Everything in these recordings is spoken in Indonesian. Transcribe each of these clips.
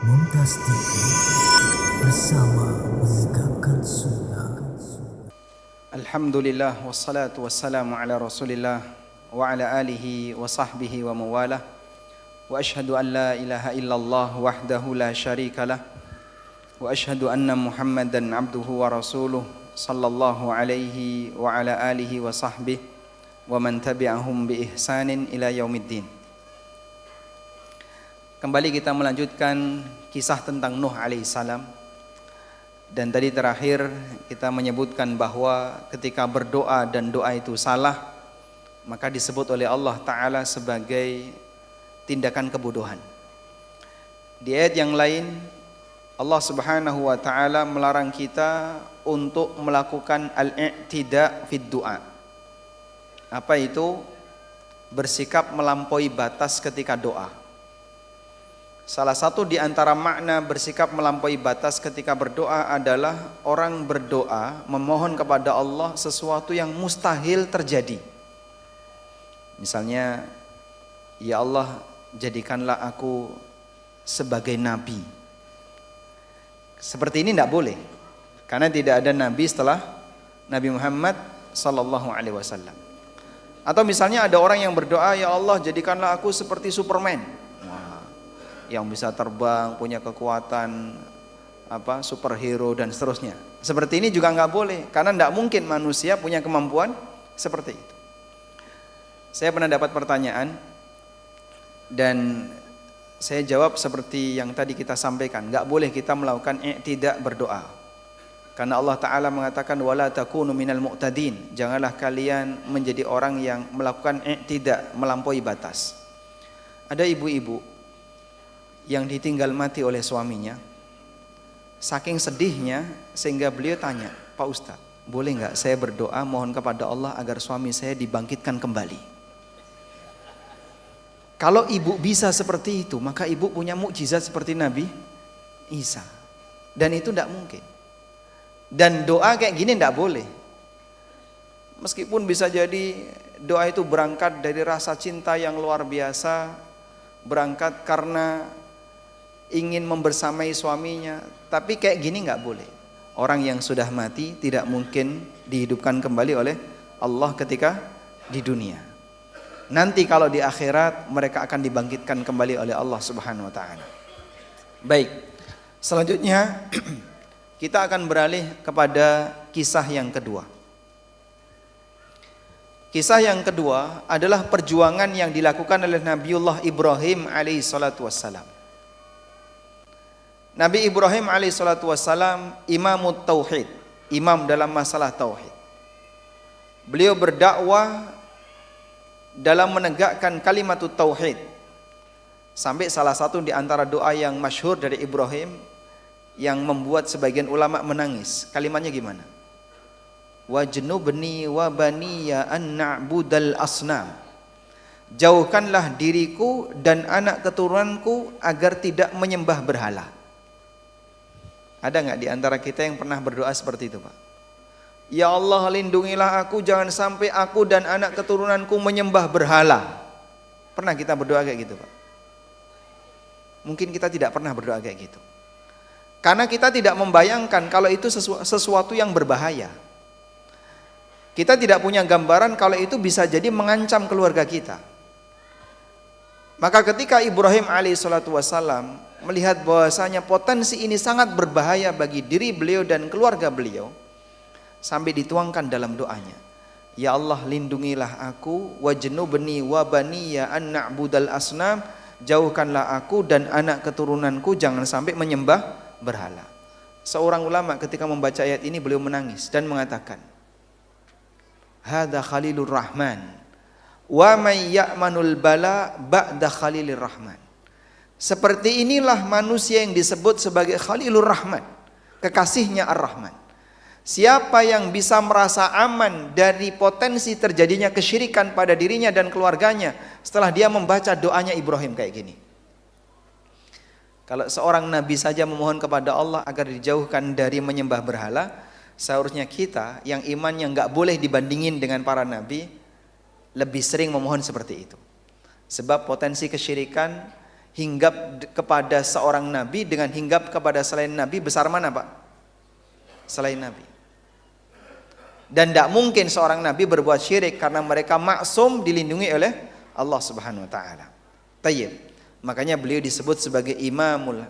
Mumtaz TV bersama menegakkan sunnah. Alhamdulillah wassalatu wassalamu ala Rasulillah wa ala alihi wa sahbihi wa mawalah. Wa ashhadu an la ilaha illallah wahdahu la syarikalah wa ashhadu anna Muhammadan abduhu wa rasuluh sallallahu alaihi wa ala alihi wa sahbihi wa man tabi'ahum bi ihsanin ila yaumiddin. Kembali kita melanjutkan kisah tentang Nuh alaihissalam. Dan tadi terakhir kita menyebutkan bahwa ketika berdoa dan doa itu salah, maka disebut oleh Allah Ta'ala sebagai tindakan kebodohan. Di ayat yang lain Allah Subhanahu wa Ta'ala melarang kita untuk melakukan al-i'tida fid du'a. Apa itu? Bersikap melampaui batas ketika doa. Salah satu di antara makna bersikap melampaui batas ketika berdoa adalah orang berdoa memohon kepada Allah sesuatu yang mustahil terjadi. Misalnya, ya Allah, jadikanlah aku sebagai nabi. Seperti ini tidak boleh, karena tidak ada nabi setelah Nabi Muhammad sallallahu alaihi wasallam. Atau misalnya ada orang yang berdoa, ya Allah, jadikanlah aku seperti Superman, yang bisa terbang, punya kekuatan superhero dan seterusnya. Seperti ini juga nggak boleh, karena tidak mungkin manusia punya kemampuan seperti itu. Saya pernah dapat pertanyaan dan saya jawab seperti yang tadi kita sampaikan, nggak boleh kita melakukan i'tida berdoa, karena Allah Ta'ala mengatakan wala takunu minal mu'tadin, janganlah kalian menjadi orang yang melakukan i'tida, melampaui batas. Ada ibu-ibu yang ditinggal mati oleh suaminya, saking sedihnya sehingga beliau tanya, Pak Ustadz, boleh nggak saya berdoa mohon kepada Allah agar suami saya dibangkitkan kembali? Kalau ibu bisa seperti itu, maka ibu punya mukjizat seperti Nabi Isa, dan itu tidak mungkin. Dan doa kayak gini tidak boleh. Meskipun bisa jadi doa itu berangkat dari rasa cinta yang luar biasa, berangkat karena ingin membersamai suaminya, tapi kayak gini nggak boleh. Orang yang sudah mati tidak mungkin dihidupkan kembali oleh Allah ketika di dunia. Nanti kalau di akhirat mereka akan dibangkitkan kembali oleh Allah Subhanahu wa Ta'ala. Baik, selanjutnya kita akan beralih kepada kisah yang kedua. Kisah yang kedua adalah perjuangan yang dilakukan oleh Nabiullah Ibrahim alaihi salatu wassalam. Nabi Ibrahim alaihissalatu wassalam imamut tauhid, imam dalam masalah tauhid. Beliau berdakwah dalam menegakkan kalimatut tauhid, sampai salah satu di antara doa yang masyhur dari Ibrahim yang membuat sebagian ulama menangis. Kalimatnya gimana? Wajnubni wa baniya an na'budal asnam. Jauhkanlah diriku dan anak keturunanku agar tidak menyembah berhala. Ada nggak di antara kita yang pernah berdoa seperti itu, Pak? Ya Allah, lindungilah aku, jangan sampai aku dan anak keturunanku menyembah berhala. Pernah kita berdoa kayak gitu, Pak? Mungkin kita tidak pernah berdoa kayak gitu, karena kita tidak membayangkan kalau itu sesuatu yang berbahaya. Kita tidak punya gambaran kalau itu bisa jadi mengancam keluarga kita. Maka ketika Ibrahim alaihissalatu wassalam melihat bahwasanya potensi ini sangat berbahaya bagi diri beliau dan keluarga beliau, sampai dituangkan dalam doanya, ya Allah, lindungilah aku, wajnubni wa baniya an na'budal asnam, jauhkanlah aku dan anak keturunanku jangan sampai menyembah berhala. Seorang ulama ketika membaca ayat ini beliau menangis dan mengatakan, hadza khalilur rahman wa may ya'manul bala ba'da khalilir rahman. Seperti inilah manusia yang disebut sebagai Khalilur Rahman, kekasihnya Ar-Rahman. Siapa yang bisa merasa aman dari potensi terjadinya kesyirikan pada dirinya dan keluarganya setelah dia membaca doanya Ibrahim kayak gini. Kalau seorang nabi saja memohon kepada Allah agar dijauhkan dari menyembah berhala, seharusnya kita yang imannya nggak boleh dibandingin dengan para nabi lebih sering memohon seperti itu. Sebab potensi kesyirikan hinggap kepada seorang nabi dengan hinggap kepada selain nabi, besar mana Pak? Selain nabi. Dan tidak mungkin seorang nabi berbuat syirik karena mereka maksum, dilindungi oleh Allah Subhanahu wa taala. Tayyib. Makanya beliau disebut sebagai Imamul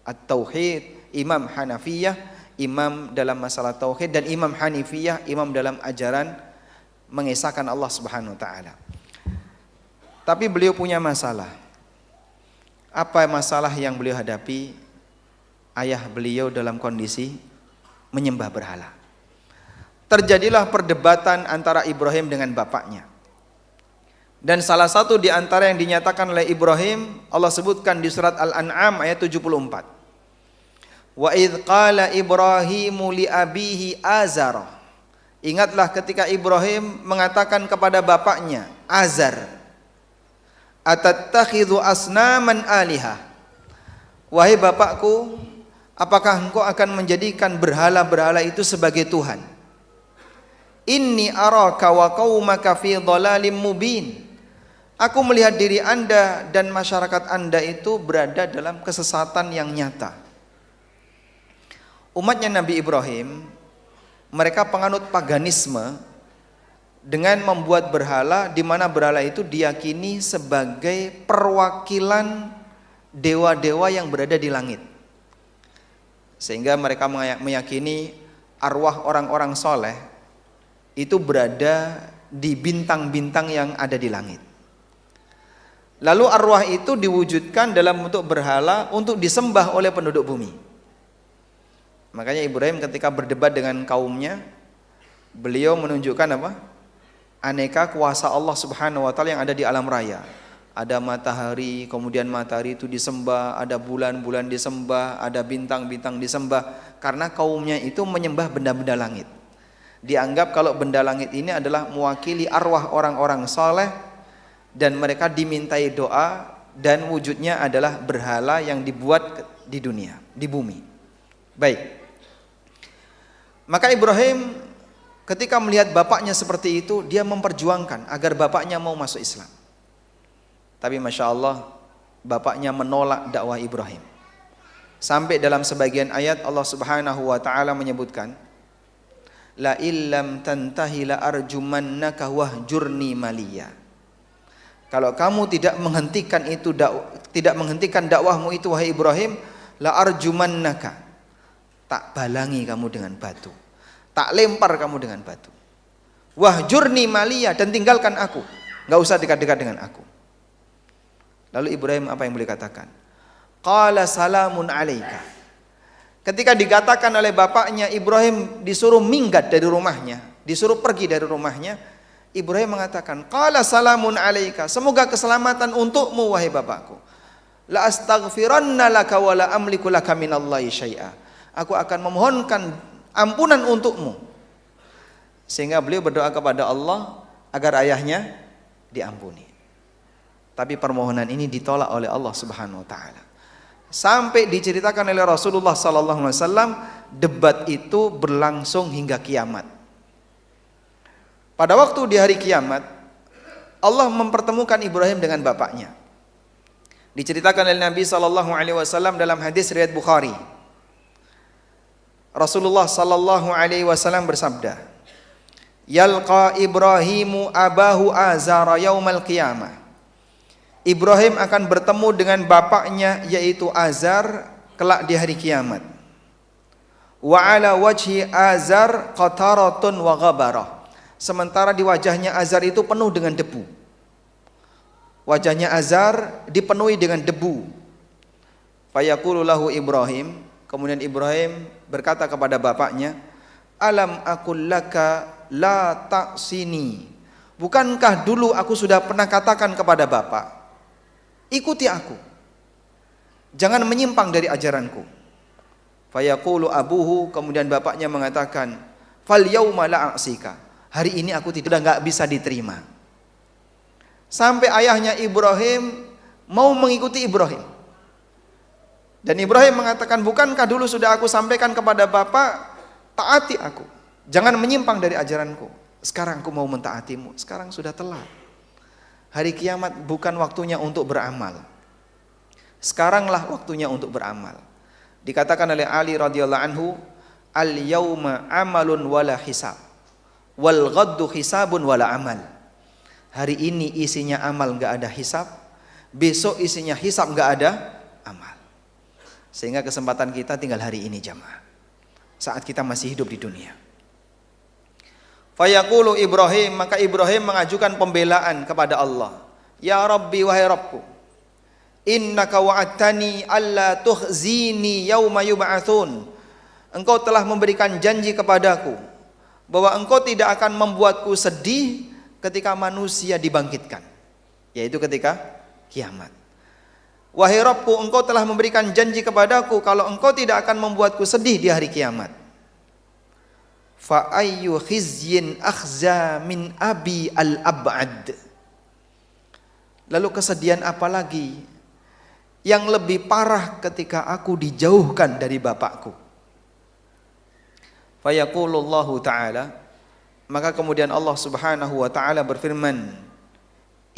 At-Tauhid, Imam Hanafiyah, imam dalam masalah tauhid, dan Imam Hanifiyah, imam dalam ajaran mengesahkan Allah Subhanahu wa taala. Tapi beliau punya masalah. Apa masalah yang beliau hadapi? Ayah beliau dalam kondisi menyembah berhala. Terjadilah perdebatan antara Ibrahim dengan bapaknya. Dan salah satu di antara yang dinyatakan oleh Ibrahim, Allah sebutkan di surat Al-An'am ayat 74. Wa idz qala Ibrahimu li abihi Azar. Ingatlah ketika Ibrahim mengatakan kepada bapaknya Azar, atattakhidhu asnaman alihah. Wahai bapakku, apakah engkau akan menjadikan berhala-berhala itu sebagai Tuhan? Inni araka wa qaumaka fi dhalalim mubin. Aku melihat diri Anda dan masyarakat Anda itu berada dalam kesesatan yang nyata. Umatnya Nabi Ibrahim, mereka penganut paganisme dengan membuat berhala, di mana berhala itu diyakini sebagai perwakilan dewa-dewa yang berada di langit. Sehingga mereka meyakini arwah orang-orang soleh itu berada di bintang-bintang yang ada di langit. Lalu arwah itu diwujudkan dalam bentuk berhala untuk disembah oleh penduduk bumi. Makanya Ibrahim ketika berdebat dengan kaumnya, beliau menunjukkan apa? Aneka kuasa Allah Subhanahu wa taala yang ada di alam raya. Ada matahari, kemudian matahari itu disembah, ada bulan-bulan disembah, ada bintang-bintang disembah, karena kaumnya itu menyembah benda-benda langit. Dianggap kalau benda langit ini adalah mewakili arwah orang-orang saleh, dan mereka dimintai doa, dan wujudnya adalah berhala yang dibuat di dunia, di bumi. Baik. Maka Ibrahim ketika melihat bapaknya seperti itu, dia memperjuangkan agar bapaknya mau masuk Islam. Tapi Masya Allah, bapaknya menolak dakwah Ibrahim. Sampai dalam sebagian ayat Allah Subhanahu wa ta'ala menyebutkan, la illam tantahi la arjumannaka wahjurni maliya. Kalau kamu tidak menghentikan itu, tidak menghentikan dakwahmu itu wahai Ibrahim, la arjumannaka, tak balangi kamu dengan batu, tak lempar kamu dengan batu. Wahjurni maliya, dan tinggalkan aku, enggak usah dekat-dekat dengan aku. Lalu Ibrahim apa yang boleh katakan? Qala salamun alaika. Ketika dikatakan oleh bapaknya, Ibrahim disuruh minggat dari rumahnya, disuruh pergi dari rumahnya, Ibrahim mengatakan, qala salamun alaika, semoga keselamatan untukmu wahai bapakku. La astaghfiranna laka wa la amliku laka minallahi syai'a. Aku akan memohonkan ampunan untukmu. Sehingga beliau berdoa kepada Allah agar ayahnya diampuni. Tapi permohonan ini ditolak oleh Allah Subhanahu wa taala. Sampai diceritakan oleh Rasulullah sallallahu alaihi wasallam, debat itu berlangsung hingga kiamat. Pada waktu di hari kiamat, Allah mempertemukan Ibrahim dengan bapaknya. Diceritakan oleh Nabi sallallahu alaihi wasallam dalam hadis riwayat Bukhari. Rasulullah sallallahu alaihi wasallam bersabda, "Yalqa Ibrahimu abahu Azar yaumal qiyamah." Ibrahim akan bertemu dengan bapaknya yaitu Azar kelak di hari kiamat. Wa ala wajhi Azar qataratun wa ghabarah. Sementara di wajahnya Azar itu penuh dengan debu. Wajahnya Azar dipenuhi dengan debu. Fayaqulu lahu Ibrahim, kemudian Ibrahim berkata kepada bapaknya, "Alam aqul laka la ta'sini." Bukankah dulu aku sudah pernah katakan kepada bapak, ikuti aku, jangan menyimpang dari ajaranku. Fayaqulu abuhu, kemudian bapaknya mengatakan, "Fal yauma la a'sika." Hari ini aku tidak bisa diterima. Sampai ayahnya Ibrahim mau mengikuti Ibrahim. Dan Ibrahim mengatakan, bukankah dulu sudah aku sampaikan kepada bapak, taati aku, jangan menyimpang dari ajaranku. Sekarang aku mau mentaatimu, sekarang sudah telat. Hari kiamat bukan waktunya untuk beramal. Sekaranglah waktunya untuk beramal. Dikatakan oleh Ali radhiyallahu anhu, al-yauma amalun wala hisab, wal ghaddu hisabun wala amal. Hari ini isinya amal, enggak ada hisab. Besok isinya hisab, enggak ada amal. Sehingga kesempatan kita tinggal hari ini jamaah, saat kita masih hidup di dunia. Fayaqulu Ibrahim, maka Ibrahim mengajukan pembelaan kepada Allah. Ya Rabbi, wahai Rabbku, innaka wa'adtani alla tukhzini yauma yub'atsun. Engkau telah memberikan janji kepadaku bahwa engkau tidak akan membuatku sedih ketika manusia dibangkitkan, yaitu ketika kiamat. Wahai Rabbku, engkau telah memberikan janji kepadaku kalau engkau tidak akan membuatku sedih di hari kiamat. Fa ayyu khizyin akhza min abi al-ab'ad. Lalu kesedihan apa lagi yang lebih parah ketika aku dijauhkan dari bapakku? Fa yaqulullahu ta'ala, maka kemudian Allah Subhanahu wa taala berfirman,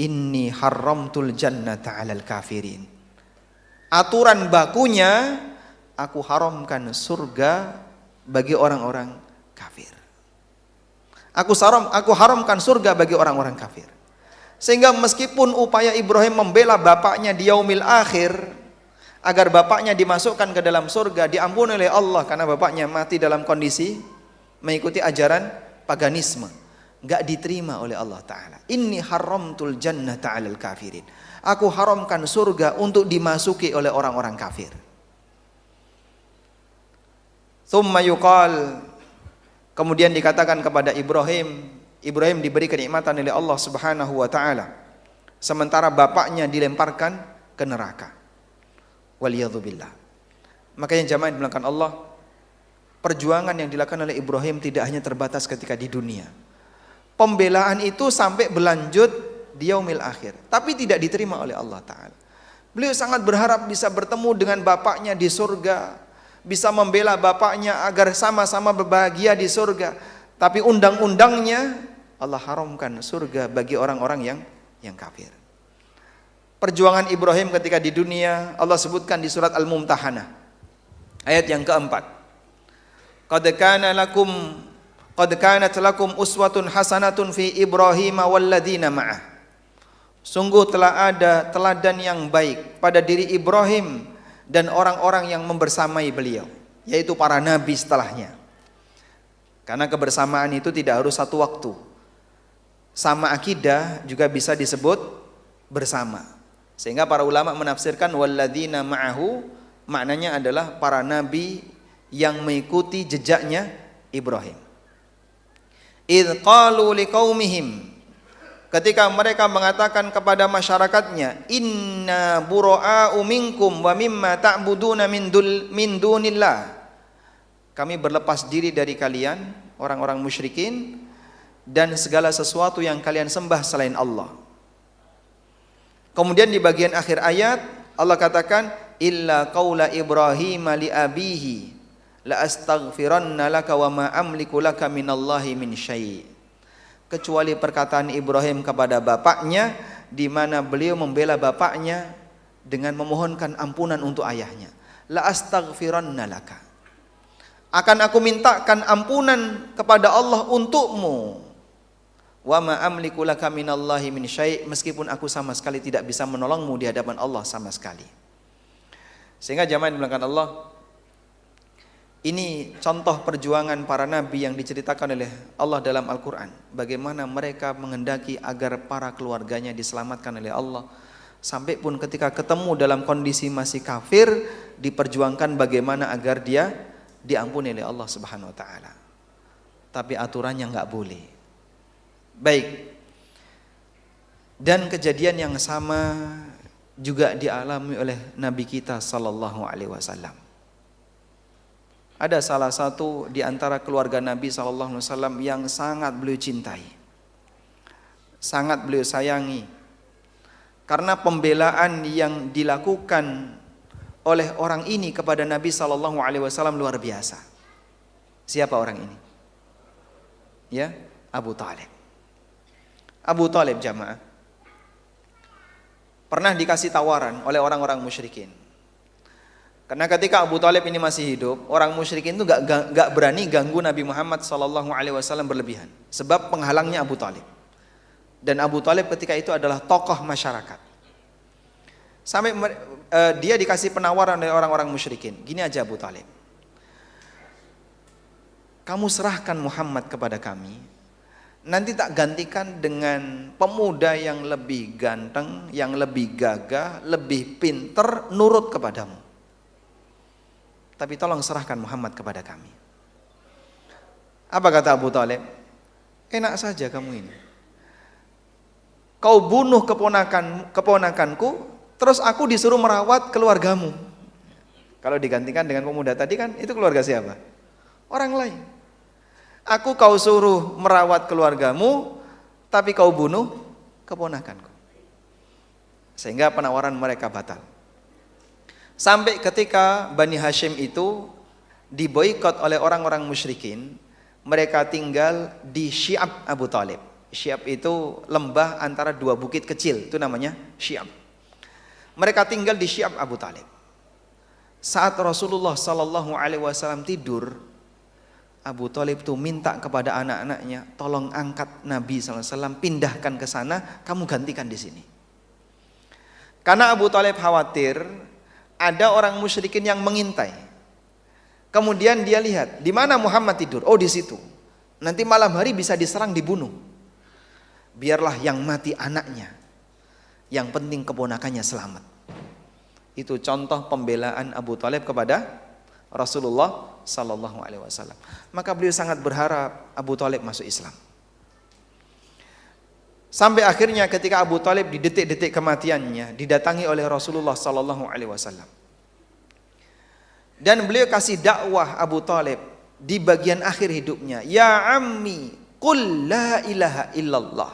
inni haramtul jannata 'alal kafirin. Aturan bakunya, aku haramkan surga bagi orang-orang kafir. Aku haramkan surga bagi orang-orang kafir. Sehingga meskipun upaya Ibrahim membela bapaknya di yaumil akhir agar bapaknya dimasukkan ke dalam surga, diampuni oleh Allah karena bapaknya mati dalam kondisi mengikuti ajaran paganisme, enggak diterima oleh Allah Ta'ala. Inni haramtul jannata 'alal kafirin. Aku haramkan surga untuk dimasuki oleh orang-orang kafir. Tsumma yuqal, kemudian dikatakan kepada Ibrahim diberi kenikmatan oleh Allah Subhanahu wa taala, sementara bapaknya dilemparkan ke neraka. Waliyadzubillah. Makanya jamaah yang dimuliakan Allah, perjuangan yang dilakukan oleh Ibrahim tidak hanya terbatas ketika di dunia. Pembelaan itu sampai berlanjut di yaumil akhir, tapi tidak diterima oleh Allah Ta'ala. Beliau sangat berharap bisa bertemu dengan bapaknya di surga, bisa membela bapaknya agar sama-sama berbahagia di surga. Tapi undang-undangnya Allah haramkan surga bagi orang-orang yang kafir. Perjuangan Ibrahim ketika di dunia Allah sebutkan di surat Al-Mumtahanah ayat yang keempat. Qad kanat lakum uswatun hasanatun fi Ibrahim walladzina ma'ah. Sungguh telah ada teladan yang baik pada diri Ibrahim dan orang-orang yang membersamai beliau, yaitu para nabi setelahnya. Karena kebersamaan itu tidak harus satu waktu. Sama akidah juga bisa disebut bersama. Sehingga para ulama menafsirkan walladzina ma'ahu, maknanya adalah para nabi yang mengikuti jejaknya Ibrahim. Idz qalu liqaumihim, ketika mereka mengatakan kepada masyarakatnya, inna bura'a'u minkum wa mimma ta'buduna min dunillah. Kami berlepas diri dari kalian, orang-orang musyrikin, dan segala sesuatu yang kalian sembah selain Allah. Kemudian di bagian akhir ayat Allah katakan, illa qaula Ibrahim li abihi la astaghfiranna laka wa ma amliku laka minallahi min syai'. Kecuali perkataan Ibrahim kepada bapaknya, di mana beliau membela bapaknya dengan memohonkan ampunan untuk ayahnya. La astaghfiranna laka. Akan aku mintakan ampunan kepada Allah untukmu. Wa ma amliku laka minallahi min syai', meskipun aku sama sekali tidak bisa menolongmu di hadapan Allah sama sekali. Sehingga jamaah yang dimuliakan Allah, ini contoh perjuangan para nabi yang diceritakan oleh Allah dalam Al-Quran. Bagaimana mereka menghendaki agar para keluarganya diselamatkan oleh Allah. Sampai pun ketika ketemu dalam kondisi masih kafir, diperjuangkan bagaimana agar dia diampuni oleh Allah Subhanahu wa taala. Tapi aturannya enggak boleh. Baik. Dan kejadian yang sama juga dialami oleh Nabi kita sallallahu alaihi wasallam. Ada salah satu di antara keluarga Nabi sallallahu alaihi wasallam yang sangat beliau cintai, sangat beliau sayangi, karena pembelaan yang dilakukan oleh orang ini kepada Nabi sallallahu alaihi wasallam luar biasa. Siapa orang ini? Ya, Abu Talib. Abu Talib jamaah pernah dikasih tawaran oleh orang-orang musyrikin. Karena ketika Abu Thalib ini masih hidup, orang musyrikin itu gak berani ganggu Nabi Muhammad SAW berlebihan. Sebab penghalangnya Abu Thalib. Dan Abu Thalib ketika itu adalah tokoh masyarakat. Sampai dia dikasih penawaran oleh orang-orang musyrikin. Gini aja Abu Thalib, kamu serahkan Muhammad kepada kami, nanti tak gantikan dengan pemuda yang lebih ganteng, yang lebih gagah, lebih pinter, nurut kepadamu. Tapi tolong serahkan Muhammad kepada kami. Apa kata Abu Thalib? Enak saja kamu ini. Kau bunuh keponakanku, terus aku disuruh merawat keluargamu. Kalau digantikan dengan pemuda tadi kan itu keluarga siapa? Orang lain. Aku kau suruh merawat keluargamu, tapi kau bunuh keponakanku. Sehingga penawaran mereka batal. Sampai ketika Bani Hashim itu diboikot oleh orang-orang musyrikin, mereka tinggal di Syi'ab Abu Thalib. Syi'ab itu lembah antara dua bukit kecil, itu namanya Syi'ab. Mereka tinggal di Syi'ab Abu Thalib. Saat Rasulullah SAW tidur, Abu Thalib itu minta kepada anak-anaknya, tolong angkat Nabi SAW, pindahkan ke sana, kamu gantikan di sini. Karena Abu Thalib khawatir ada orang musyrikin yang mengintai. Kemudian dia lihat, di mana Muhammad tidur? Oh, di situ. Nanti malam hari bisa diserang, dibunuh. Biarlah yang mati anaknya, yang penting keponakannya selamat. Itu contoh pembelaan Abu Thalib kepada Rasulullah sallallahu alaihi wasallam. Maka beliau sangat berharap Abu Thalib masuk Islam. Sampai akhirnya ketika Abu Thalib di detik-detik kematiannya didatangi oleh Rasulullah sallallahu alaihi wasallam. Dan beliau kasih dakwah Abu Thalib di bagian akhir hidupnya, ya ammi qul la ilaha illallah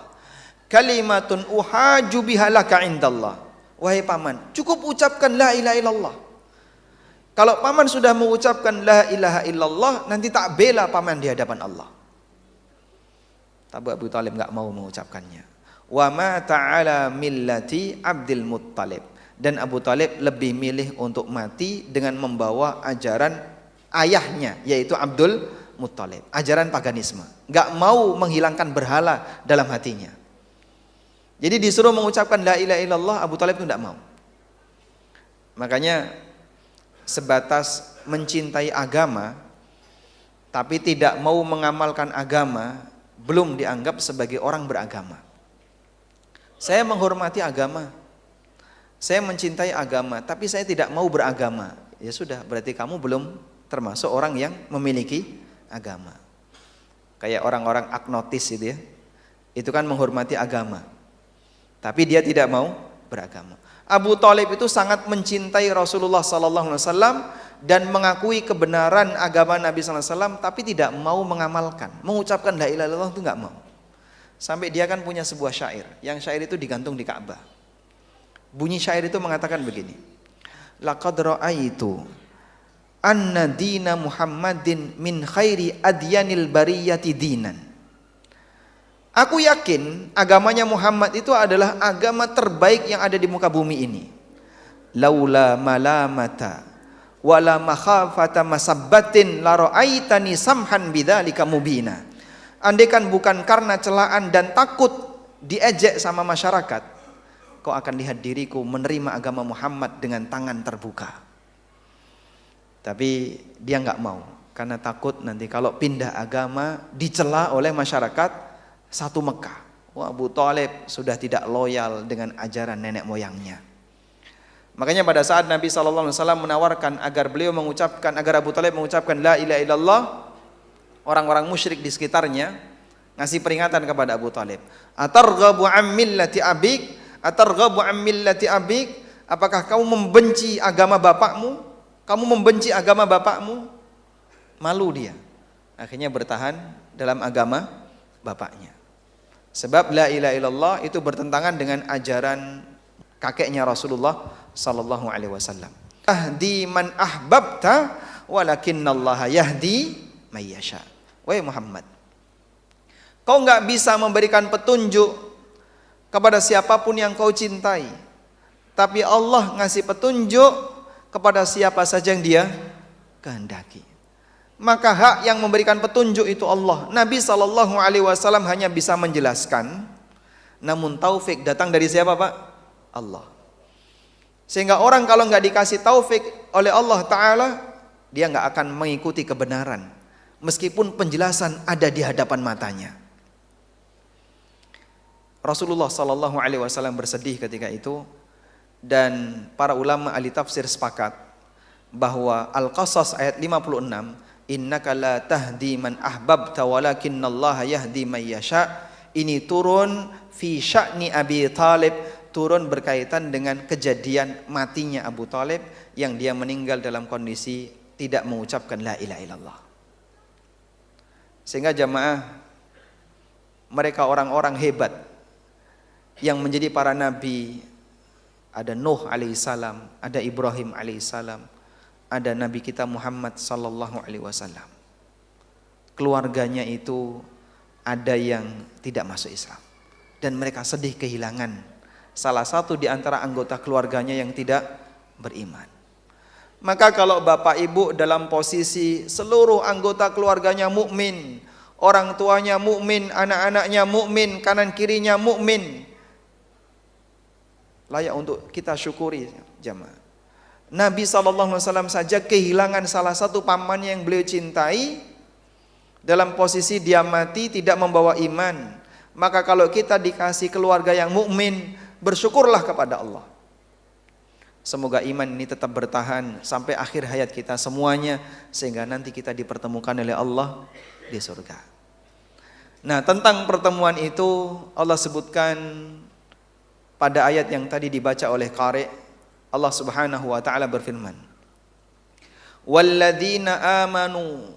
kalimatun uhaju biha laka indallah. Wahai paman, cukup ucapkan la ilaha illallah. Kalau paman sudah mengucapkan la ilaha illallah, nanti tak bela paman di hadapan Allah. Tapi Abu Thalib enggak mau mengucapkannya. Wa ma ta'ala millati Abdul Muttalib. Dan Abu Thalib lebih milih untuk mati dengan membawa ajaran ayahnya, yaitu Abdul Muttalib, ajaran paganisme. Enggak mau menghilangkan berhala dalam hatinya. Jadi disuruh mengucapkan la ilaha illallah, Abu Thalib itu enggak mau. Makanya sebatas mencintai agama tapi tidak mau mengamalkan agama, belum dianggap sebagai orang beragama. Saya menghormati agama, saya mencintai agama, tapi saya tidak mau beragama. Ya sudah, berarti kamu belum termasuk orang yang memiliki agama. Kayak orang-orang agnotis itu ya, itu kan menghormati agama, tapi dia tidak mau beragama. Abu Thalib itu sangat mencintai Rasulullah SAW dan mengakui kebenaran agama Nabi SAW, tapi tidak mau mengamalkan, mengucapkan la ilaha illallah itu nggak mau. Sampai dia kan punya sebuah syair, yang syair itu digantung di Ka'bah. Bunyi syair itu mengatakan begini, laqad ra'aitu anna dina Muhammadin min khairi adyanil bariyati dinan. Aku yakin agamanya Muhammad itu adalah agama terbaik yang ada di muka bumi ini. Laula malamata wala makhafata masabbatin la ra'aitani samhan bidzalika mubina. Andaikan bukan karena celaan dan takut diejek sama masyarakat, kau akan lihat diriku menerima agama Muhammad dengan tangan terbuka. Tapi dia nggak mau karena takut nanti kalau pindah agama dicela oleh masyarakat satu Mekah. Wah, Abu Thalib sudah tidak loyal dengan ajaran nenek moyangnya. Makanya pada saat Nabi SAW menawarkan agar Abu Thalib mengucapkan la ilaha illallah, orang-orang musyrik di sekitarnya ngasih peringatan kepada Abu Thalib. Atarghabu an millati abik? Atarghabu an millati abik? Apakah kamu membenci agama bapakmu? Kamu membenci agama bapakmu? Malu dia. Akhirnya bertahan dalam agama bapaknya. Sebab la ilaha illallah itu bertentangan dengan ajaran kakeknya Rasulullah sallallahu alaihi wasallam. Ahdi man ahbabta walakinnallaha yahdi may yasha. Wahai Muhammad, kau enggak bisa memberikan petunjuk kepada siapapun yang kau cintai, Tapi Allah ngasih petunjuk kepada siapa saja yang Dia kehendaki. Maka hak yang memberikan petunjuk itu Allah. Nabi SAW hanya bisa menjelaskan, namun taufik datang dari siapa Pak? Allah. Sehingga orang kalau nggak dikasih taufik oleh Allah Ta'ala, dia nggak akan mengikuti kebenaran, meskipun penjelasan ada di hadapan matanya. Rasulullah SAW bersedih ketika itu, dan para ulama ahli tafsir sepakat bahwa Al-Qasas ayat 56, innaka la tahdi man ahbabta walakinallaha yahdi man yasha, ini turun fi sya'ni Abi Thalib, turun berkaitan dengan kejadian matinya Abu Thalib yang dia meninggal dalam kondisi tidak mengucapkan la ilaha illallah. Sehingga jamaah, mereka orang-orang hebat yang menjadi para nabi, ada Nuh alaihissalam, ada Ibrahim alaihissalam, ada Nabi kita Muhammad sallallahu alaihi wasallam. Keluarganya itu ada yang tidak masuk Islam, dan mereka sedih kehilangan salah satu di antara anggota keluarganya yang tidak beriman. Maka kalau bapak ibu dalam posisi seluruh anggota keluarganya mukmin, orang tuanya mukmin, anak-anaknya mukmin, kanan kirinya mukmin, layak untuk kita syukuri jamaah. Nabi SAW saja kehilangan salah satu pamannya yang beliau cintai dalam posisi dia mati tidak membawa iman. Maka kalau kita dikasih keluarga yang mukmin, bersyukurlah kepada Allah. Semoga iman ini tetap bertahan sampai akhir hayat kita semuanya, sehingga nanti kita dipertemukan oleh Allah di surga. Nah, tentang pertemuan itu Allah sebutkan pada ayat yang tadi dibaca oleh qari. Allah Subhanahu wa taala berfirman, walladzina amanu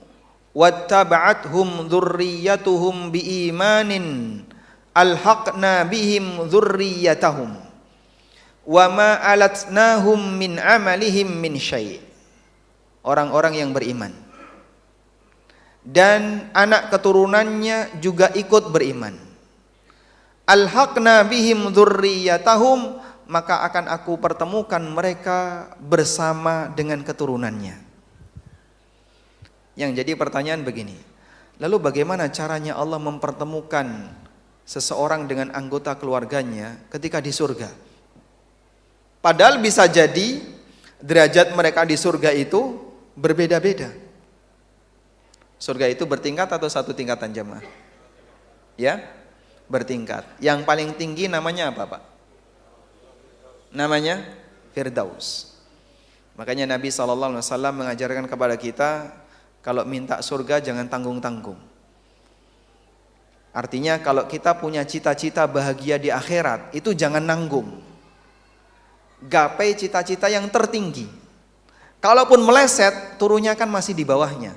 wattaba'athum dzurriyyatuhum biimanin alhaqna bihim dzurriyyatahum wama alatnahum min amalihim min syai'. Orang-orang yang beriman dan anak keturunannya juga ikut beriman. Alhaqna bihim dzurriyyatahum, maka akan aku pertemukan mereka bersama dengan keturunannya. Yang jadi pertanyaan begini, lalu bagaimana caranya Allah mempertemukan seseorang dengan anggota keluarganya ketika di surga? Padahal bisa jadi derajat mereka di surga itu berbeda-beda. Surga itu bertingkat atau satu tingkatan jemaah? Ya, bertingkat. Yang paling tinggi namanya apa Pak? Namanya Firdaus. Makanya Nabi SAW mengajarkan kepada kita, kalau minta surga jangan tanggung-tanggung. Artinya kalau kita punya cita-cita bahagia di akhirat, itu jangan nanggung. Gapai cita-cita yang tertinggi. Kalaupun meleset, turunnya kan masih di bawahnya.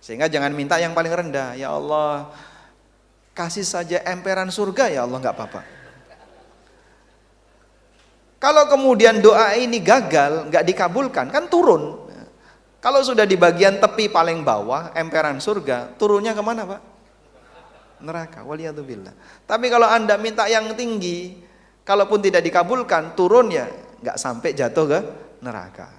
Sehingga jangan minta yang paling rendah. Ya Allah, kasih saja emperan surga ya Allah, nggak apa-apa. Kalau kemudian doa ini gagal, nggak dikabulkan, kan turun. Kalau sudah di bagian tepi paling bawah, emperan surga, turunnya kemana Pak? Neraka, waliyadzubillah. Tapi kalau Anda minta yang tinggi, kalaupun tidak dikabulkan, turun ya nggak sampai jatuh ke neraka.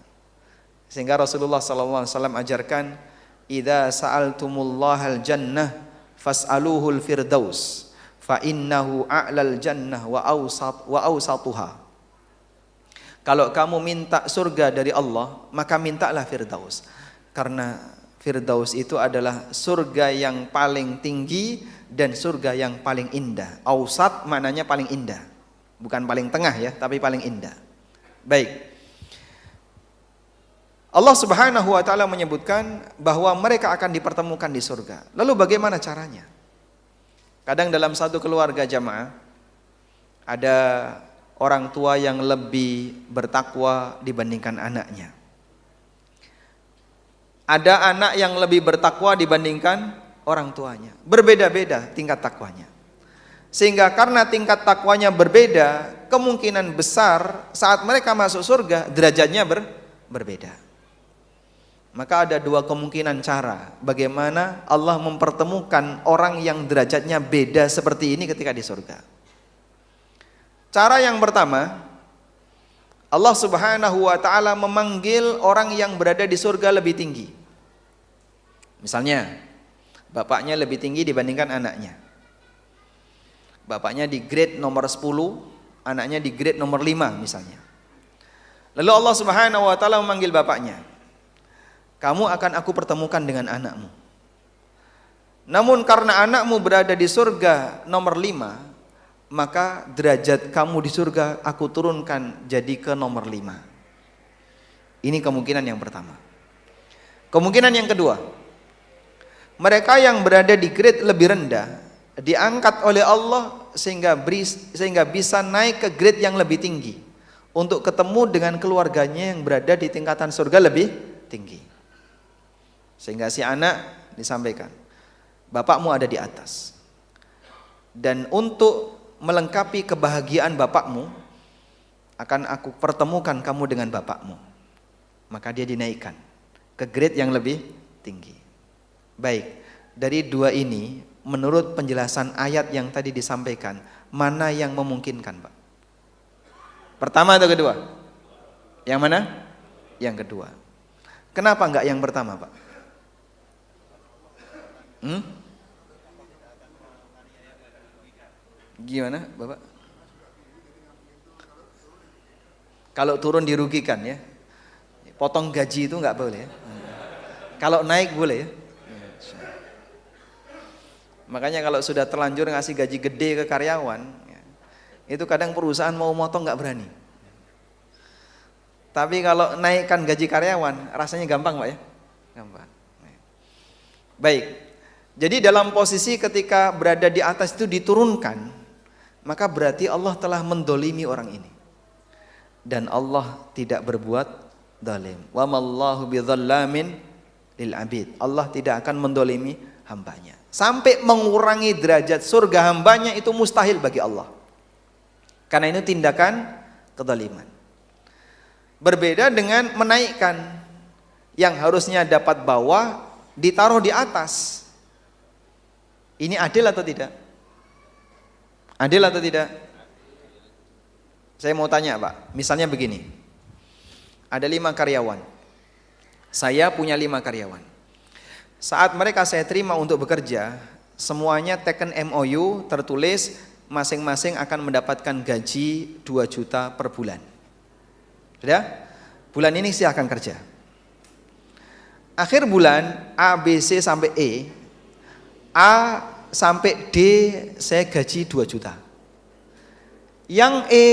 Sehingga Rasulullah SAW ajarkan, idza sa'altumullahal jannah fas'aluhul firdaus fa innahu a'lal jannah wa awsatuha. Kalau kamu minta surga dari Allah, maka mintalah Firdaus. Karena Firdaus itu adalah surga yang paling tinggi dan surga yang paling indah. Ausat maknanya paling indah. Bukan paling tengah ya, tapi paling indah. Baik. Allah Subhanahu wa taala menyebutkan bahwa mereka akan dipertemukan di surga. Lalu bagaimana caranya? Kadang dalam satu keluarga jamaah ada orang tua yang lebih bertakwa dibandingkan anaknya. Ada anak yang lebih bertakwa dibandingkan orang tuanya. Berbeda-beda tingkat takwanya. Sehingga karena tingkat takwanya berbeda, kemungkinan besar saat mereka masuk surga derajatnya berbeda. Maka ada dua kemungkinan cara bagaimana Allah mempertemukan orang yang derajatnya beda seperti ini ketika di surga. Cara yang pertama, Allah Subhanahu wa taala memanggil orang yang berada di surga lebih tinggi. Misalnya, bapaknya lebih tinggi dibandingkan anaknya. Bapaknya di grade nomor 10, anaknya di grade nomor 5 misalnya. Lalu Allah Subhanahu wa taala memanggil bapaknya. Kamu akan aku pertemukan dengan anakmu. Namun karena anakmu berada di surga nomor 5, maka derajat kamu di surga aku turunkan jadi ke nomor 5. Ini kemungkinan yang pertama. Kemungkinan yang kedua, mereka yang berada di grade lebih rendah diangkat oleh Allah sehingga bisa naik ke grade yang lebih tinggi untuk ketemu dengan keluarganya yang berada di tingkatan surga lebih tinggi. Sehingga si anak disampaikan, bapakmu ada di atas. Dan untuk melengkapi kebahagiaan bapakmu, akan aku pertemukan kamu dengan bapakmu. Maka dia dinaikkan ke grade yang lebih tinggi. Baik, dari dua ini menurut penjelasan ayat yang tadi disampaikan, mana yang memungkinkan, Pak? Pertama atau kedua? Yang mana? Yang kedua. Kenapa enggak yang pertama, Pak? Gimana, Bapak? Kalau turun dirugikan ya. Potong gaji itu enggak boleh ya. Kalau naik boleh ya. Makanya kalau sudah terlanjur ngasih gaji gede ke karyawan, itu kadang perusahaan mau motong nggak berani. Tapi kalau naikkan gaji karyawan, rasanya gampang, Pak ya, gampang. Baik, jadi dalam posisi ketika berada di atas itu diturunkan, maka berarti Allah telah mendolimi orang ini. Dan Allah tidak berbuat zalim. Wa mallahu bidzallamin lil abid. Allah tidak akan mendolimi hambanya. Sampai mengurangi derajat surga hambanya itu mustahil bagi Allah. Karena ini tindakan kezaliman. Berbeda dengan menaikkan yang harusnya dapat bawah ditaruh di atas. Ini adil atau tidak? Adil atau tidak? Saya mau tanya, Pak. Misalnya begini. Ada 5 karyawan. Saya punya 5 karyawan. Saat mereka saya terima untuk bekerja, semuanya taken MOU, tertulis masing-masing akan mendapatkan gaji 2 juta per bulan. Sudah? Bulan ini saya akan kerja. Akhir bulan A, B, C sampai E, A sampai D saya gaji 2 juta. Yang E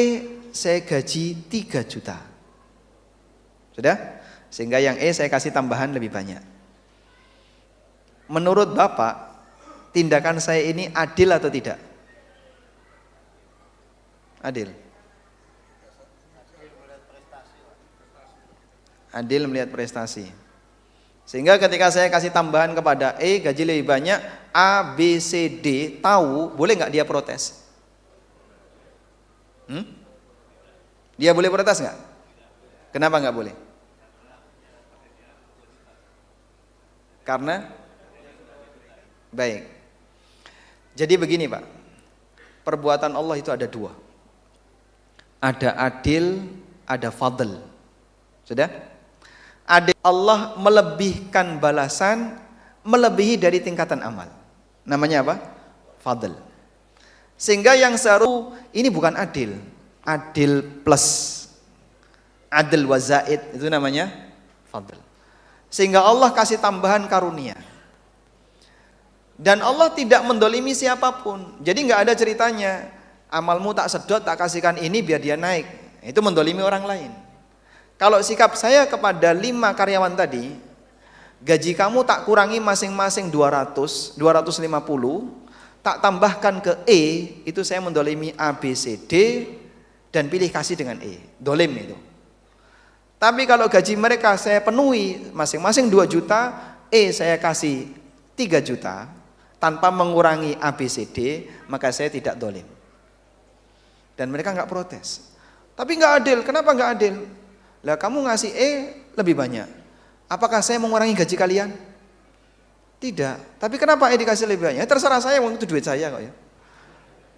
saya gaji 3 juta. Sudah? Sehingga yang E saya kasih tambahan lebih banyak. Menurut Bapak, tindakan saya ini adil atau tidak? Adil. Adil melihat prestasi. Sehingga ketika saya kasih tambahan kepada E gaji lebih banyak, A, B, C, D tahu, boleh nggak dia protes? Dia boleh protes nggak? Kenapa nggak boleh? Karena baik. Jadi begini, Pak. Perbuatan Allah itu ada 2. Ada adil, ada fadl. Sudah? Adil, Allah melebihkan balasan melebihi dari tingkatan amal. Namanya apa? Fadl. Sehingga yang seru ini bukan adil. Adil plus. Adil wa zaid itu namanya fadl. Sehingga Allah kasih tambahan karunia. Dan Allah tidak mendolimi siapapun. Jadi nggak ada ceritanya amalmu tak sedot tak kasihkan ini biar dia naik. Itu mendolimi orang lain. Kalau sikap saya kepada 5 karyawan tadi, gaji kamu tak kurangi masing-masing 200, 250, tak tambahkan ke E, itu saya mendolimi A, B, C, D dan pilih kasih dengan E. Dolim itu. Tapi kalau gaji mereka saya penuhi masing-masing 2 juta, E saya kasih 3 juta tanpa mengurangi A, B, C, D, maka saya tidak dolim. Dan mereka nggak protes. Tapi nggak adil. Kenapa nggak adil? Lah kamu ngasih E lebih banyak. Apakah saya mengurangi gaji kalian? Tidak. Tapi kenapa E dikasih lebih banyak? Terserah saya, itu duit saya kok ya.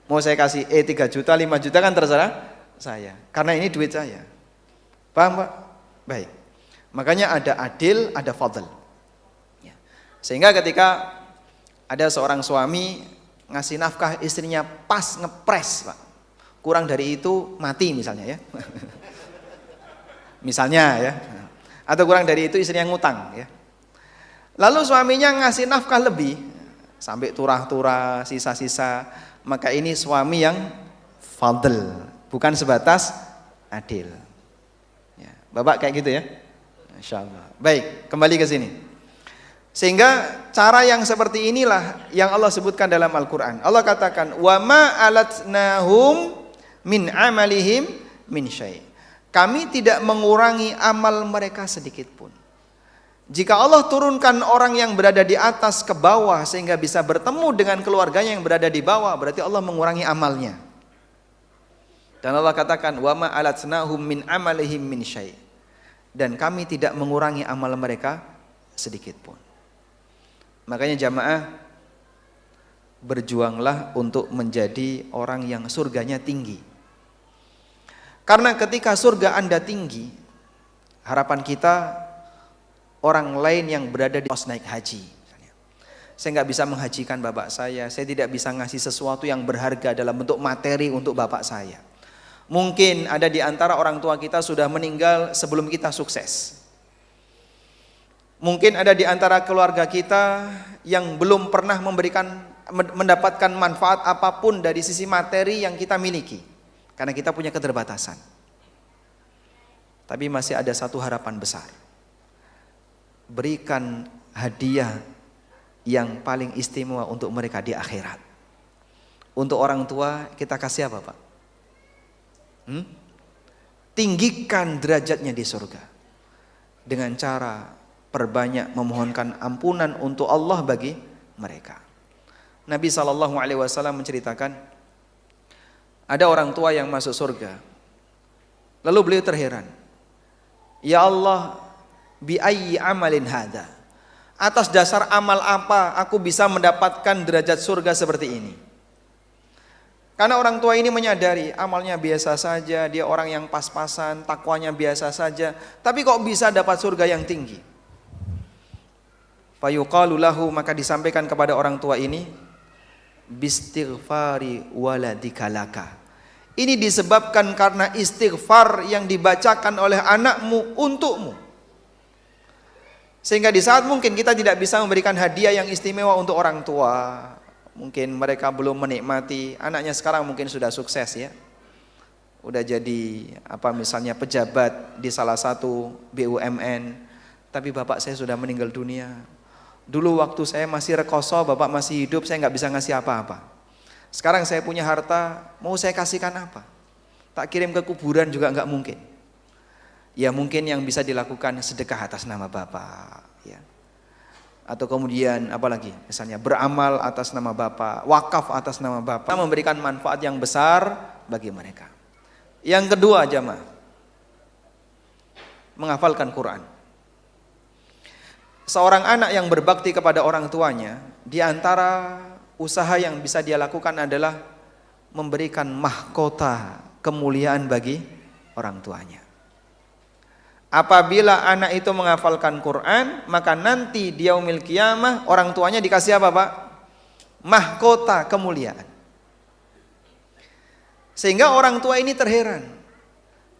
Mau saya kasih E 3 juta, 5 juta kan terserah saya. Karena ini duit saya. Paham Pak? Baik. Makanya ada adil, ada fadl. Ya. Sehingga ketika ada seorang suami ngasih nafkah istrinya pas ngepres Pak, kurang dari itu mati misalnya ya. Misalnya ya. Atau kurang dari itu istrinya ngutang ya. Lalu suaminya ngasih nafkah lebih sampai turah-turah, sisa-sisa, maka ini suami yang fadl, bukan sebatas adil. Ya, Bapak kayak gitu ya? Masya Allah. Baik, kembali ke sini. Sehingga cara yang seperti inilah yang Allah sebutkan dalam Al-Quran. Allah katakan, wa ma alatnahum min amalihim min syai'. Kami tidak mengurangi amal mereka sedikit pun. Jika Allah turunkan orang yang berada di atas ke bawah sehingga bisa bertemu dengan keluarganya yang berada di bawah, berarti Allah mengurangi amalnya. Dan Allah katakan, wa ma alatnahum min amalihim min syai'. Dan kami tidak mengurangi amal mereka sedikit pun. Makanya jamaah, berjuanglah untuk menjadi orang yang surganya tinggi. Karena ketika surga Anda tinggi, harapan kita orang lain yang berada di pos naik haji. Saya nggak bisa menghajikan bapak saya tidak bisa ngasih sesuatu yang berharga dalam bentuk materi untuk bapak saya. Mungkin ada di antara orang tua kita sudah meninggal sebelum kita sukses. Mungkin ada di antara keluarga kita yang belum pernah mendapatkan manfaat apapun dari sisi materi yang kita miliki. Karena kita punya keterbatasan. Tapi masih ada satu harapan besar. Berikan hadiah yang paling istimewa untuk mereka di akhirat. Untuk orang tua kita kasih apa Pak? Tinggikan derajatnya di surga. Dengan cara perbanyak memohonkan ampunan untuk Allah bagi mereka. Nabi SAW menceritakan, ada orang tua yang masuk surga. Lalu beliau terheran. Ya Allah, bi ayyi amalin hadza? Atas dasar amal apa aku bisa mendapatkan derajat surga seperti ini? Karena orang tua ini menyadari amalnya biasa saja, dia orang yang pas-pasan, takwanya biasa saja, tapi kok bisa dapat surga yang tinggi? Fayuqalu lahu, maka disampaikan kepada orang tua ini, bistighfari waladika laka. Ini disebabkan karena istighfar yang dibacakan oleh anakmu untukmu. Sehingga di saat mungkin kita tidak bisa memberikan hadiah yang istimewa untuk orang tua, mungkin mereka belum menikmati, anaknya sekarang mungkin sudah sukses ya, udah jadi misalnya pejabat di salah satu BUMN, tapi bapak saya sudah meninggal dunia. Dulu waktu saya masih rekoso, bapak masih hidup, saya nggak bisa ngasih apa-apa. Sekarang saya punya harta, mau saya kasihkan apa? Tak kirim ke kuburan juga nggak mungkin. Ya mungkin yang bisa dilakukan sedekah atas nama bapak, ya. Atau kemudian apalagi, misalnya beramal atas nama bapak, wakaf atas nama bapak, memberikan manfaat yang besar bagi mereka. Yang kedua jamaah, menghafalkan Quran. Seorang anak yang berbakti kepada orang tuanya, di antara usaha yang bisa dia lakukan adalah memberikan mahkota kemuliaan bagi orang tuanya. Apabila anak itu menghafalkan Quran, maka nanti di yaumil qiyamah orang tuanya dikasih apa Pak? Mahkota kemuliaan. Sehingga orang tua ini terheran.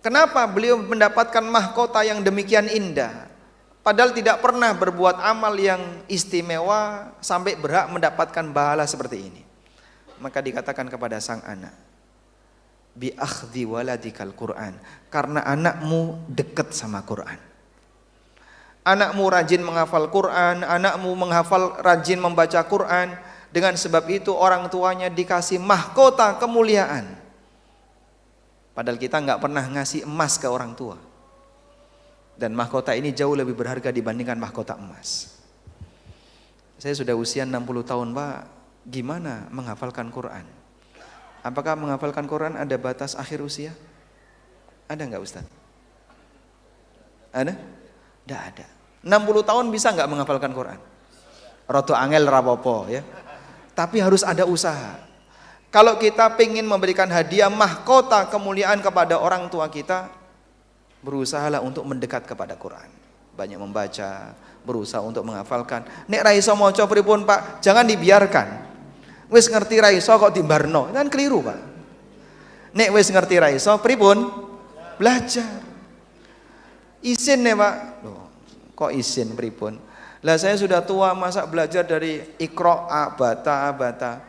Kenapa beliau mendapatkan mahkota yang demikian indah? Padahal tidak pernah berbuat amal yang istimewa sampai berhak mendapatkan pahala seperti ini. Maka dikatakan kepada sang anak, bi akhdhi waladikal Quran, karena anakmu dekat sama Quran. Anakmu rajin menghafal Quran, anakmu rajin membaca Quran, dengan sebab itu orang tuanya dikasih mahkota kemuliaan. Padahal kita nggak pernah ngasih emas ke orang tua. Dan mahkota ini jauh lebih berharga dibandingkan mahkota emas. Saya sudah usia 60 tahun Pak, gimana menghafalkan Quran? Apakah menghafalkan Quran ada batas akhir usia? Ada nggak Ustaz? Ada? Tidak ada. 60 tahun bisa nggak menghafalkan Quran? Roto angel rapopo ya. Tapi harus ada usaha. Kalau kita ingin memberikan hadiah mahkota kemuliaan kepada orang tua kita, berusahalah untuk mendekat kepada Quran. Banyak membaca, berusaha untuk menghafalkan. Nek ra iso maca pripun, Pak? Jangan dibiarkan. Wis ngerti ra iso kok dimbarno, kan keliru, Pak. Nek wis ngerti ra iso pripun? Belajar. Isin nih, Pak. Loh, kok isin pripun? Lah saya sudah tua, masa belajar dari Iqra bata.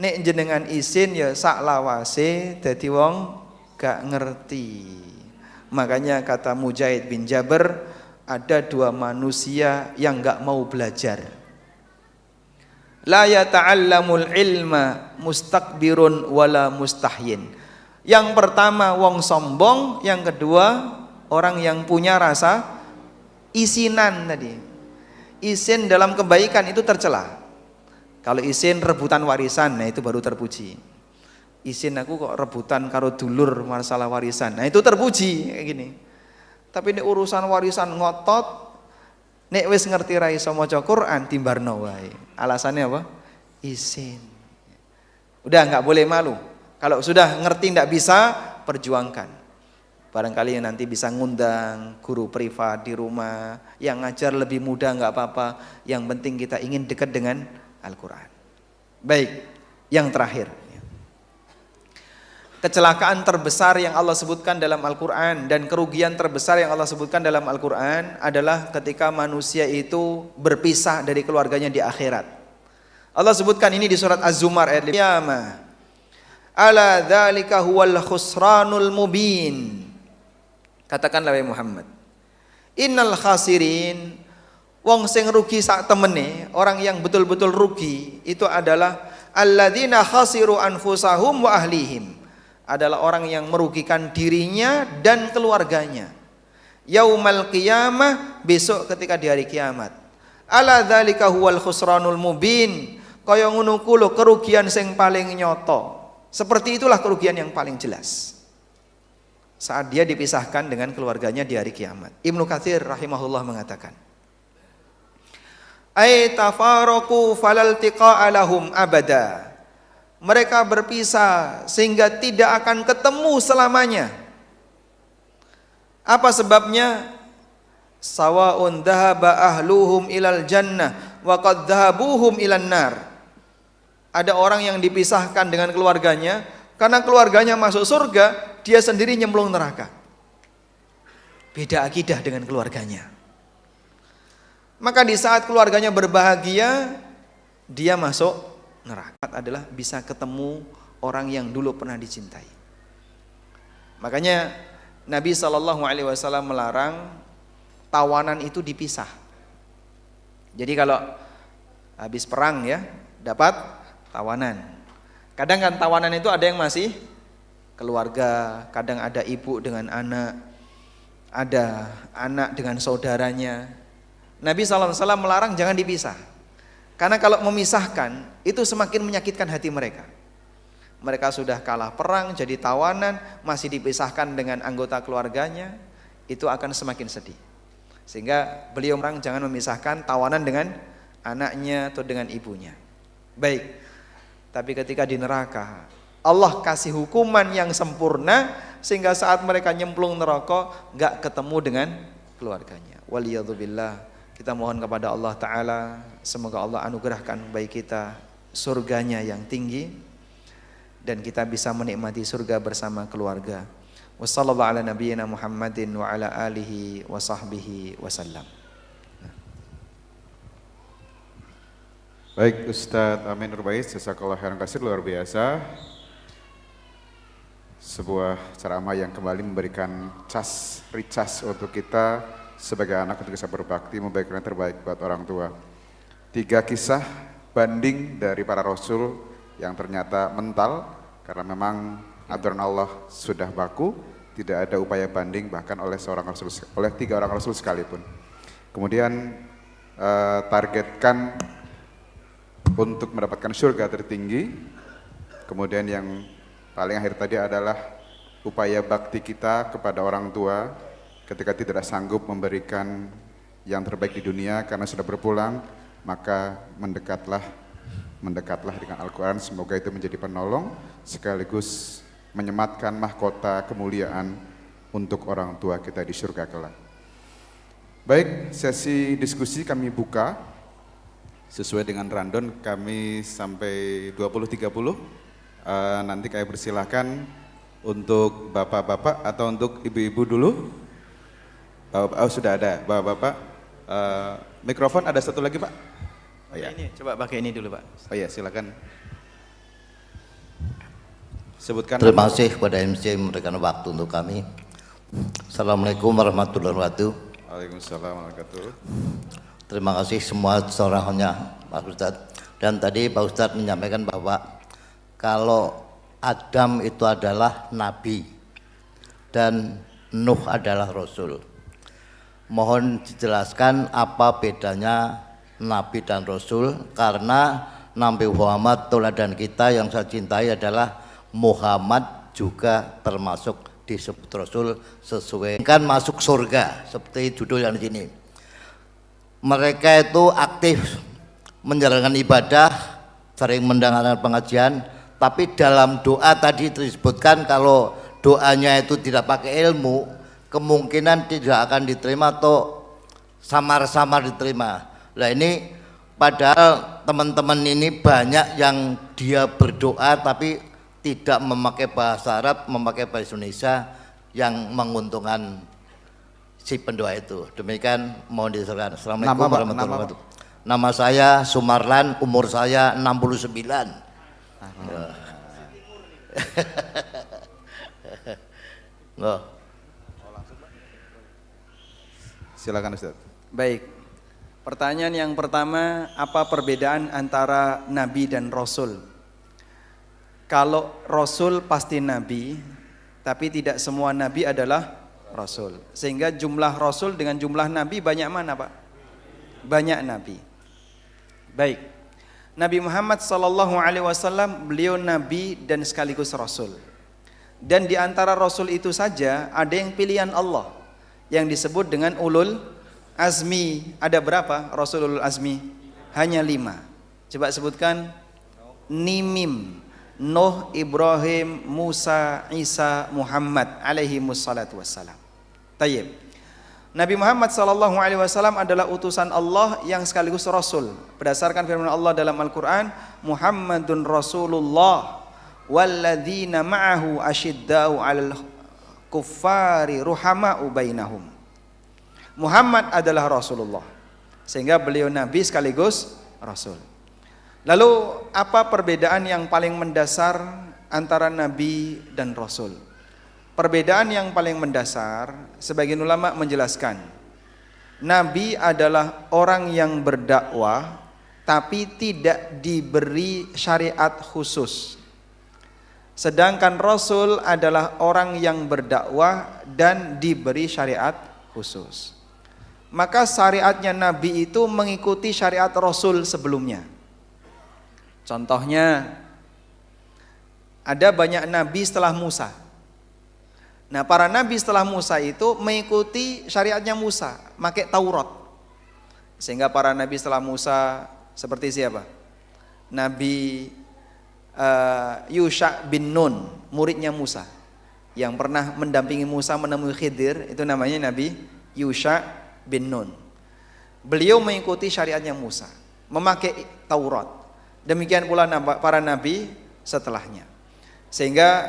Nek jenengan isin ya sak lawase dadi wong gak ngerti. Makanya kata Mujahid bin Jabr, ada dua manusia yang gak mau belajar. La yata'allamul ilma mustakbirun wala mustahyin. Yang pertama wong sombong, yang kedua orang yang punya rasa isinan tadi. Isin dalam kebaikan itu tercela. Kalau isin rebutan warisan, nah itu baru terpuji. Isin aku kok rebutan karo dulur masalah warisan, nah itu terpuji kayak gini. Tapi ini urusan warisan ngotot, nek wis ngerti ra iso maca Quran timbarno wae. Alasannya apa? Isin. Udah nggak boleh malu. Kalau sudah ngerti ndak bisa, perjuangkan. Barangkali nanti bisa ngundang guru privat di rumah yang ngajar lebih mudah, nggak apa-apa. Yang penting kita ingin dekat dengan Al-Quran. Baik, yang terakhir, kecelakaan terbesar yang Allah sebutkan dalam Al-Quran dan kerugian terbesar yang Allah sebutkan dalam Al-Quran adalah ketika manusia itu berpisah dari keluarganya di akhirat. Allah sebutkan ini di surat Az-Zumar ayat 5. Ala dzalika huwal khusranul mubin. Katakanlah wahai Muhammad, innal khasirin, wong sing rugi sak temene, orang yang betul-betul rugi itu adalah alladzina khasiru anfusahum wa ahlihim, adalah orang yang merugikan dirinya dan keluarganya. Yaumal qiyamah, besok ketika di hari kiamat. Ala dzalika huwal khusranul mubin, kaya ngono kuwi kerugian sing paling nyoto. Seperti itulah kerugian yang paling jelas. Saat dia dipisahkan dengan keluarganya di hari kiamat. Ibnu Katsir rahimahullah mengatakan, ay tafaraqu falal tiqa'a lahum abada. Mereka berpisah sehingga tidak akan ketemu selamanya. Apa sebabnya? Sawa'un dhahaba ahluhum ilal jannah wa qad dhahabuhum ilan nar. Ada orang yang dipisahkan dengan keluarganya karena keluarganya masuk surga, dia sendiri nyemplung neraka. Beda akidah dengan keluarganya. Maka di saat keluarganya berbahagia, dia masuk neraka. Adalah bisa ketemu orang yang dulu pernah dicintai. Makanya Nabi SAW melarang tawanan itu dipisah. Jadi kalau habis perang ya, dapat tawanan. Kadang kan tawanan itu ada yang masih keluarga, kadang ada ibu dengan anak, ada anak dengan saudaranya. Nabi SAW melarang jangan dipisah. Karena kalau memisahkan itu semakin menyakitkan hati mereka. Mereka sudah kalah perang, jadi tawanan, masih dipisahkan dengan anggota keluarganya, itu akan semakin sedih. Sehingga beliau melarang jangan memisahkan tawanan dengan anaknya atau dengan ibunya. Baik. Tapi ketika di neraka, Allah kasih hukuman yang sempurna sehingga saat mereka nyemplung neraka gak ketemu dengan keluarganya. Waliyadzubillah. Kita mohon kepada Allah Ta'ala, semoga Allah anugerahkan bagi kita surganya yang tinggi dan kita bisa menikmati surga bersama keluarga. Wassallallahu ala nabiyyina Muhammadin wa ala alihi wa sahbihi wasallam. Baik, Ustadz Amin Nurbais, jazakallah khairan katsir, luar biasa. Sebuah ceramah yang kembali memberikan recas untuk kita sebagai anak untuk bisa berbakti, memberikan yang terbaik buat orang tua. 3 kisah banding dari para rasul yang ternyata mental karena memang aturan Allah sudah baku, tidak ada upaya banding bahkan oleh 3 orang rasul sekalipun. Kemudian targetkan untuk mendapatkan surga tertinggi. Kemudian yang paling akhir tadi adalah upaya bakti kita kepada orang tua ketika tidak sanggup memberikan yang terbaik di dunia karena sudah berpulang, maka mendekatlah dengan Al-Quran. Semoga itu menjadi penolong sekaligus menyematkan mahkota kemuliaan untuk orang tua kita di surga kelak. Baik, sesi diskusi kami buka. Sesuai dengan rundown kami sampai 20.30. Nanti kami persilahkan untuk bapak-bapak atau untuk ibu-ibu dulu. Oh, sudah ada bapak-bapak. Mikrofon ada satu lagi Pak. Oh ya. Ini coba pakai ini dulu Pak. Oh ya, silakan. Sebutkan. Terima kasih kepada MC yang memberikan waktu untuk kami. Assalamualaikum warahmatullahi wabarakatuh. Waalaikumsalam warahmatullahi wabarakatuh. Terima kasih semua seorangnya Pak Ustadz. Dan tadi Pak Ustadz menyampaikan bahwa kalau Adam itu adalah nabi dan Nuh adalah rasul. Mohon dijelaskan apa bedanya nabi dan rasul, karena Nabi Muhammad teladan kita yang saya cintai adalah Muhammad juga termasuk disebut rasul sesuai kan masuk surga seperti judul yang di sini. Mereka itu aktif menjalankan ibadah, sering mendengarkan pengajian, tapi dalam doa tadi disebutkan kalau doanya itu tidak pakai ilmu, kemungkinan tidak akan diterima atau samar-samar diterima. Nah ini padahal teman-teman ini banyak yang dia berdoa tapi tidak memakai bahasa Arab, memakai bahasa Indonesia yang menguntungkan si pendoa itu. Demikian mohon diserahkan. Assalamualaikum warahmatullahi wabarakatuh. Nama saya Sumarlan, umur saya 69. Silakan Ustaz. Baik. Pertanyaan yang pertama, apa perbedaan antara nabi dan rasul? Kalau rasul pasti nabi, tapi tidak semua nabi adalah rasul. Sehingga jumlah rasul dengan jumlah nabi banyak mana Pak? Banyak nabi. Baik. Nabi Muhammad SAW beliau nabi dan sekaligus rasul. Dan di antara rasul itu saja ada yang pilihan Allah yang disebut dengan ulul azmi. Ada berapa rasul ulul azmi? Hanya 5. Coba sebutkan. Nimim, Nuh, Ibrahim, Musa, Isa, Muhammad alaihi wassalatu wassalam. Tayyib. Nabi Muhammad SAW adalah utusan Allah yang sekaligus Rasul. Berdasarkan firman Allah dalam Al-Quran, Muhammadun Rasulullah walladzina ma'ahu asyidda'u 'alal kuffari ruhama'u bainahum. Muhammad adalah Rasulullah, sehingga beliau Nabi sekaligus Rasul. Lalu apa perbedaan yang paling mendasar antara Nabi dan Rasul? Perbedaan yang paling mendasar, sebagian ulama menjelaskan, Nabi adalah orang yang berdakwah tapi tidak diberi syariat khusus. Sedangkan Rasul adalah orang yang berdakwah dan diberi syariat khusus. Maka syariatnya Nabi itu mengikuti syariat Rasul sebelumnya. Contohnya, ada banyak nabi setelah Musa. Nah, para nabi setelah Musa itu mengikuti syariatnya Musa, pakai Taurat. Sehingga para nabi setelah Musa seperti siapa? Nabi Yusha bin Nun, muridnya Musa, yang pernah mendampingi Musa menemui Khidir, itu namanya Nabi Yusha bin Nun. Beliau mengikuti syariatnya Musa, memakai Taurat. Demikian pula para nabi setelahnya. Sehingga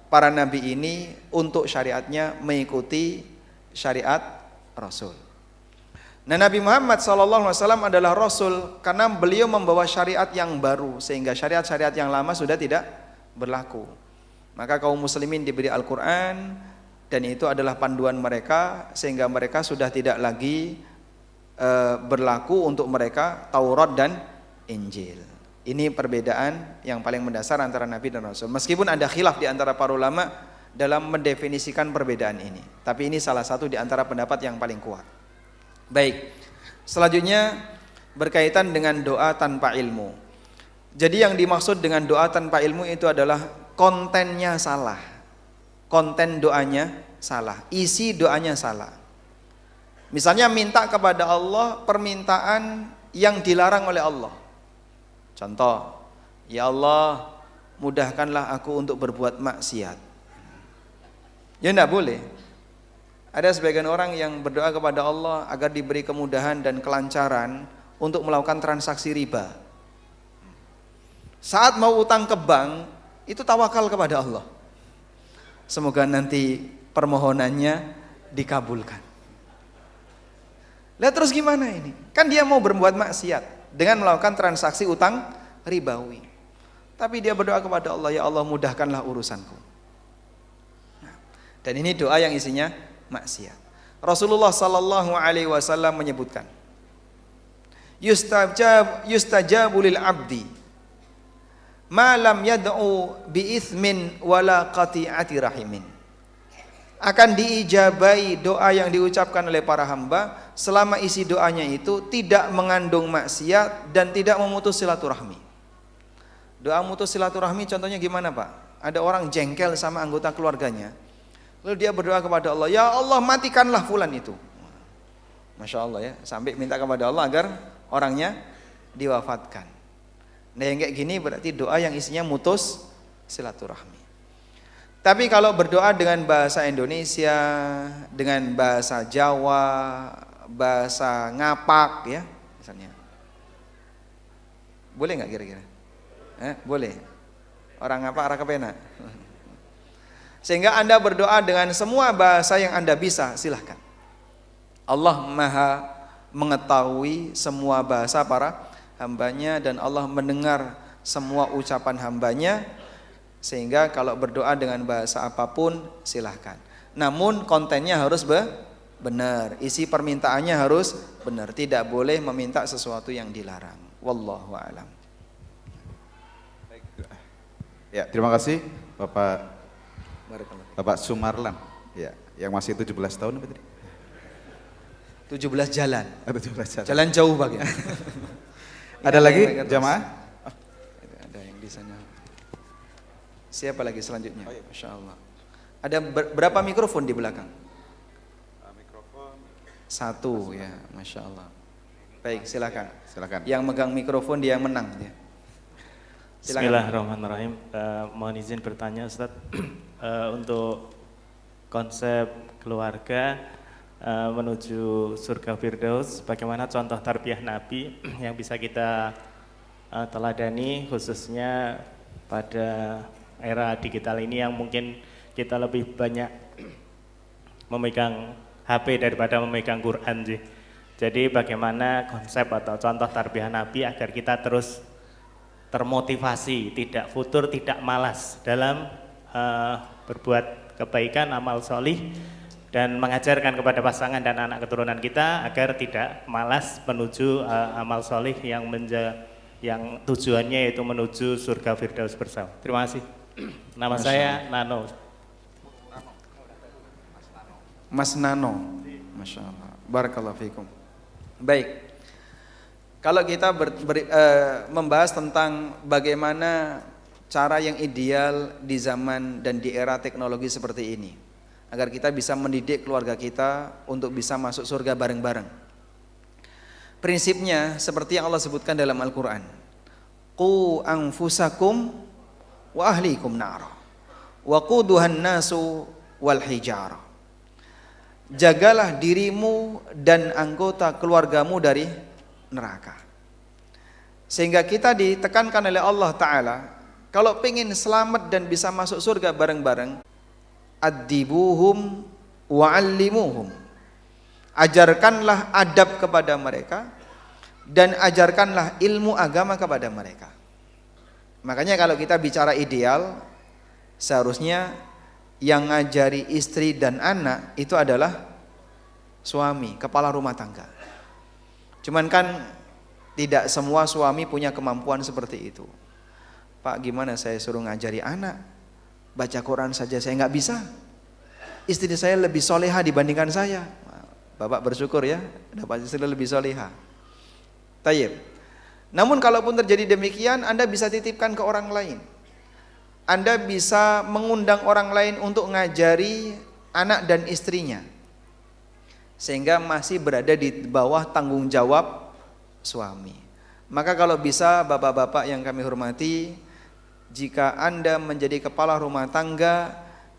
para nabi ini untuk syariatnya mengikuti syariat Rasul. Nah, Nabi Muhammad SAW adalah Rasul karena beliau membawa syariat yang baru, sehingga syariat-syariat yang lama sudah tidak berlaku. Maka kaum muslimin diberi Al-Quran, dan itu adalah panduan mereka, sehingga mereka sudah tidak lagi berlaku untuk mereka Taurat dan Injil. Ini perbedaan yang paling mendasar antara Nabi dan Rasul. Meskipun ada khilaf di antara para ulama dalam mendefinisikan perbedaan ini, tapi ini salah satu di antara pendapat yang paling kuat. Baik, selanjutnya berkaitan dengan doa tanpa ilmu. Jadi yang dimaksud dengan doa tanpa ilmu itu adalah kontennya salah. Konten doanya salah, isi doanya salah. Misalnya minta kepada Allah permintaan yang dilarang oleh Allah. Contoh, ya Allah, mudahkanlah aku untuk berbuat maksiat. Ya enggak boleh. Ada sebagian orang yang berdoa kepada Allah agar diberi kemudahan dan kelancaran untuk melakukan transaksi riba. Saat mau utang ke bank, itu tawakal kepada Allah. Semoga nanti permohonannya dikabulkan. Lihat terus gimana ini? Kan dia mau berbuat maksiat dengan melakukan transaksi utang ribawi. Tapi dia berdoa kepada Allah, ya Allah mudahkanlah urusanku. Nah, dan ini doa yang isinya maksiat. Rasulullah sallallahu alaihi wasallam menyebutkan, yustajabu lil abdi ma lam yad'u bi itsmin wala qati'ati rahimin. Akan diijabai doa yang diucapkan oleh para hamba selama isi doanya itu tidak mengandung maksiat dan tidak memutus silaturahmi. Doa memutus silaturahmi contohnya gimana Pak? Ada orang jengkel sama anggota keluarganya, lalu dia berdoa kepada Allah, ya Allah matikanlah fulan itu. Masya Allah ya, sampai minta kepada Allah agar orangnya diwafatkan. Nah yang kayak gini berarti doa yang isinya mutus silaturahmi. Tapi kalau berdoa dengan bahasa Indonesia, dengan bahasa Jawa, bahasa ngapak ya misalnya, boleh nggak kira-kira? Boleh. Orang ngapak, orang kepena. Sehingga Anda berdoa dengan semua bahasa yang Anda bisa, silahkan. Allah Maha mengetahui semua bahasa para hambanya dan Allah mendengar semua ucapan hambanya, sehingga kalau berdoa dengan bahasa apapun silahkan. Namun kontennya harus benar, isi permintaannya harus benar, tidak boleh meminta sesuatu yang dilarang. Wallahu a'lam. Ya, terima kasih Barakallah. Bapak Sumarlan. Ya, yang masih 17 tahun apa tadi? 17 jalan. 17 jalan. Jalan jauh Pak ya. Ada lagi jamaah? Ada yang di sana. Siapa lagi selanjutnya? Masya Allah. Ada berapa mikrofon di belakang? Mikrofon. 1 ya, Masya Allah. Baik, silakan. Silakan. Yang megang mikrofon dia yang menang ya. Silakan. Bismillahirrahmanirrahim. Mohon izin bertanya Ustaz. Untuk konsep keluarga menuju surga Firdaus, bagaimana contoh tarbiyah Nabi yang bisa kita teladani khususnya pada era digital ini yang mungkin kita lebih banyak memegang HP daripada memegang Quran sih. Jadi bagaimana konsep atau contoh tarbiyah Nabi agar kita terus termotivasi, tidak futur, tidak malas dalam berbuat kebaikan, amal solih, dan mengajarkan kepada pasangan dan anak keturunan kita agar tidak malas menuju amal solih yang tujuannya yaitu menuju surga Firdaus bersama. Terima kasih. Nama saya Nano. Mas Nano. Masya Allah. Barakallahu fikum. Baik. Kalau kita membahas tentang bagaimana cara yang ideal di zaman dan di era teknologi seperti ini, agar kita bisa mendidik keluarga kita untuk bisa masuk surga bareng-bareng. Prinsipnya seperti yang Allah sebutkan dalam Al-Quran, qu anfusakum wa ahlikum nara wa quduhan nasu wal hijara. Jagalah dirimu dan anggota keluargamu dari neraka. Sehingga kita ditekankan oleh Allah Ta'ala, kalau pengen selamat dan bisa masuk surga bareng-bareng, addibuhum wa'allimuhum, ajarkanlah adab kepada mereka dan ajarkanlah ilmu agama kepada mereka. Makanya kalau kita bicara ideal, seharusnya yang ngajari istri dan anak itu adalah suami, kepala rumah tangga. Cuman kan tidak semua suami punya kemampuan seperti itu. Pak, gimana saya suruh ngajari anak, baca Quran saja saya nggak bisa. Istri saya lebih soleha dibandingkan saya. Bapak bersyukur ya, dapat istri lebih soleha. Tayyib. Namun kalaupun terjadi demikian, Anda bisa titipkan ke orang lain. Anda bisa mengundang orang lain untuk ngajari anak dan istrinya, sehingga masih berada di bawah tanggung jawab suami. Maka kalau bisa bapak-bapak yang kami hormati, jika Anda menjadi kepala rumah tangga,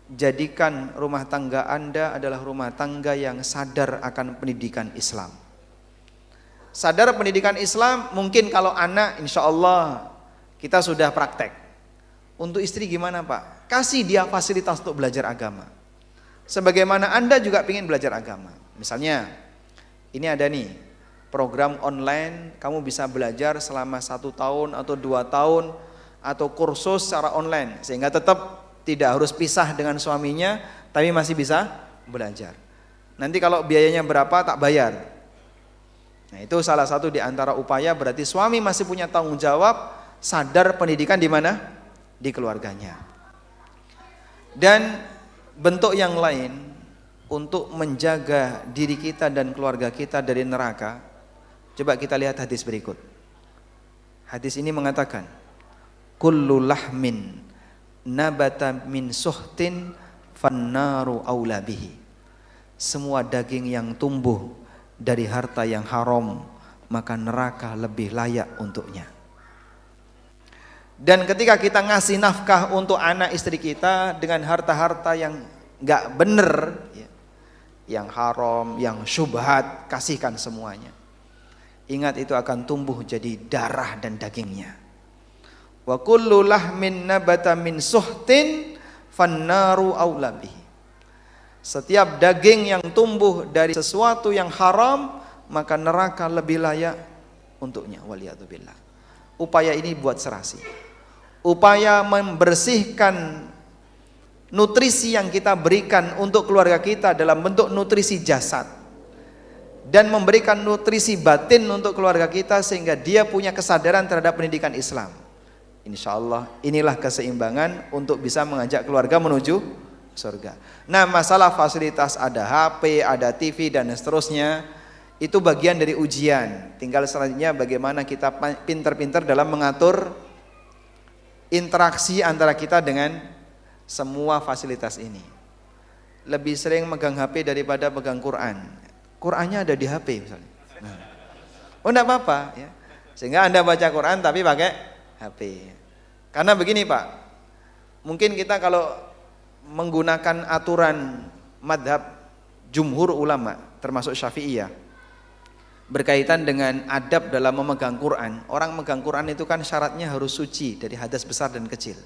jadikan rumah tangga Anda adalah rumah tangga yang sadar akan pendidikan Islam. Sadar pendidikan Islam, mungkin kalau anak insya Allah kita sudah praktek. Untuk istri gimana Pak? Kasih dia fasilitas untuk belajar agama. Sebagaimana Anda juga ingin belajar agama. Misalnya, ini ada nih program online, kamu bisa belajar selama 1 tahun atau 2 tahun, atau kursus secara online, sehingga tetap tidak harus pisah dengan suaminya, tapi masih bisa belajar. Nanti kalau biayanya berapa tak bayar. Nah itu salah satu di antara upaya, berarti suami masih punya tanggung jawab, sadar pendidikan di mana? Di keluarganya. Dan bentuk yang lain untuk menjaga diri kita dan keluarga kita dari neraka, coba kita lihat hadis berikut. Hadis ini mengatakan, kullu lahmin nabata min suhtin fannaru aula bihi. Semua daging yang tumbuh dari harta yang haram, maka neraka lebih layak untuknya. Dan ketika kita ngasih nafkah untuk anak istri kita dengan harta-harta yang enggak benar, yang haram, yang syubhat, kasihkan semuanya. Ingat itu akan tumbuh jadi darah dan dagingnya. Wa kullu lahmin nabata min suhtin fannaru aula bihi. Setiap daging yang tumbuh dari sesuatu yang haram, maka neraka lebih layak untuknya. Waliyadzubillah. Upaya ini buat serasi. Upaya membersihkan nutrisi yang kita berikan untuk keluarga kita dalam bentuk nutrisi jasad, dan memberikan nutrisi batin untuk keluarga kita sehingga dia punya kesadaran terhadap pendidikan Islam. Insya Allah inilah keseimbangan untuk bisa mengajak keluarga menuju surga. Nah masalah fasilitas, ada HP, ada TV dan seterusnya, itu bagian dari ujian. Tinggal selanjutnya bagaimana kita pintar-pintar dalam mengatur interaksi antara kita dengan semua fasilitas ini. Lebih sering megang HP daripada pegang Quran. Qurannya ada di HP misalnya. Oh enggak apa-apa ya. Sehingga Anda baca Quran tapi pakai HP. Karena begini Pak, mungkin kita kalau menggunakan aturan madhab jumhur ulama termasuk Syafi'iyah berkaitan dengan adab dalam memegang Quran. Orang memegang Quran itu kan syaratnya harus suci dari hadas besar dan kecil.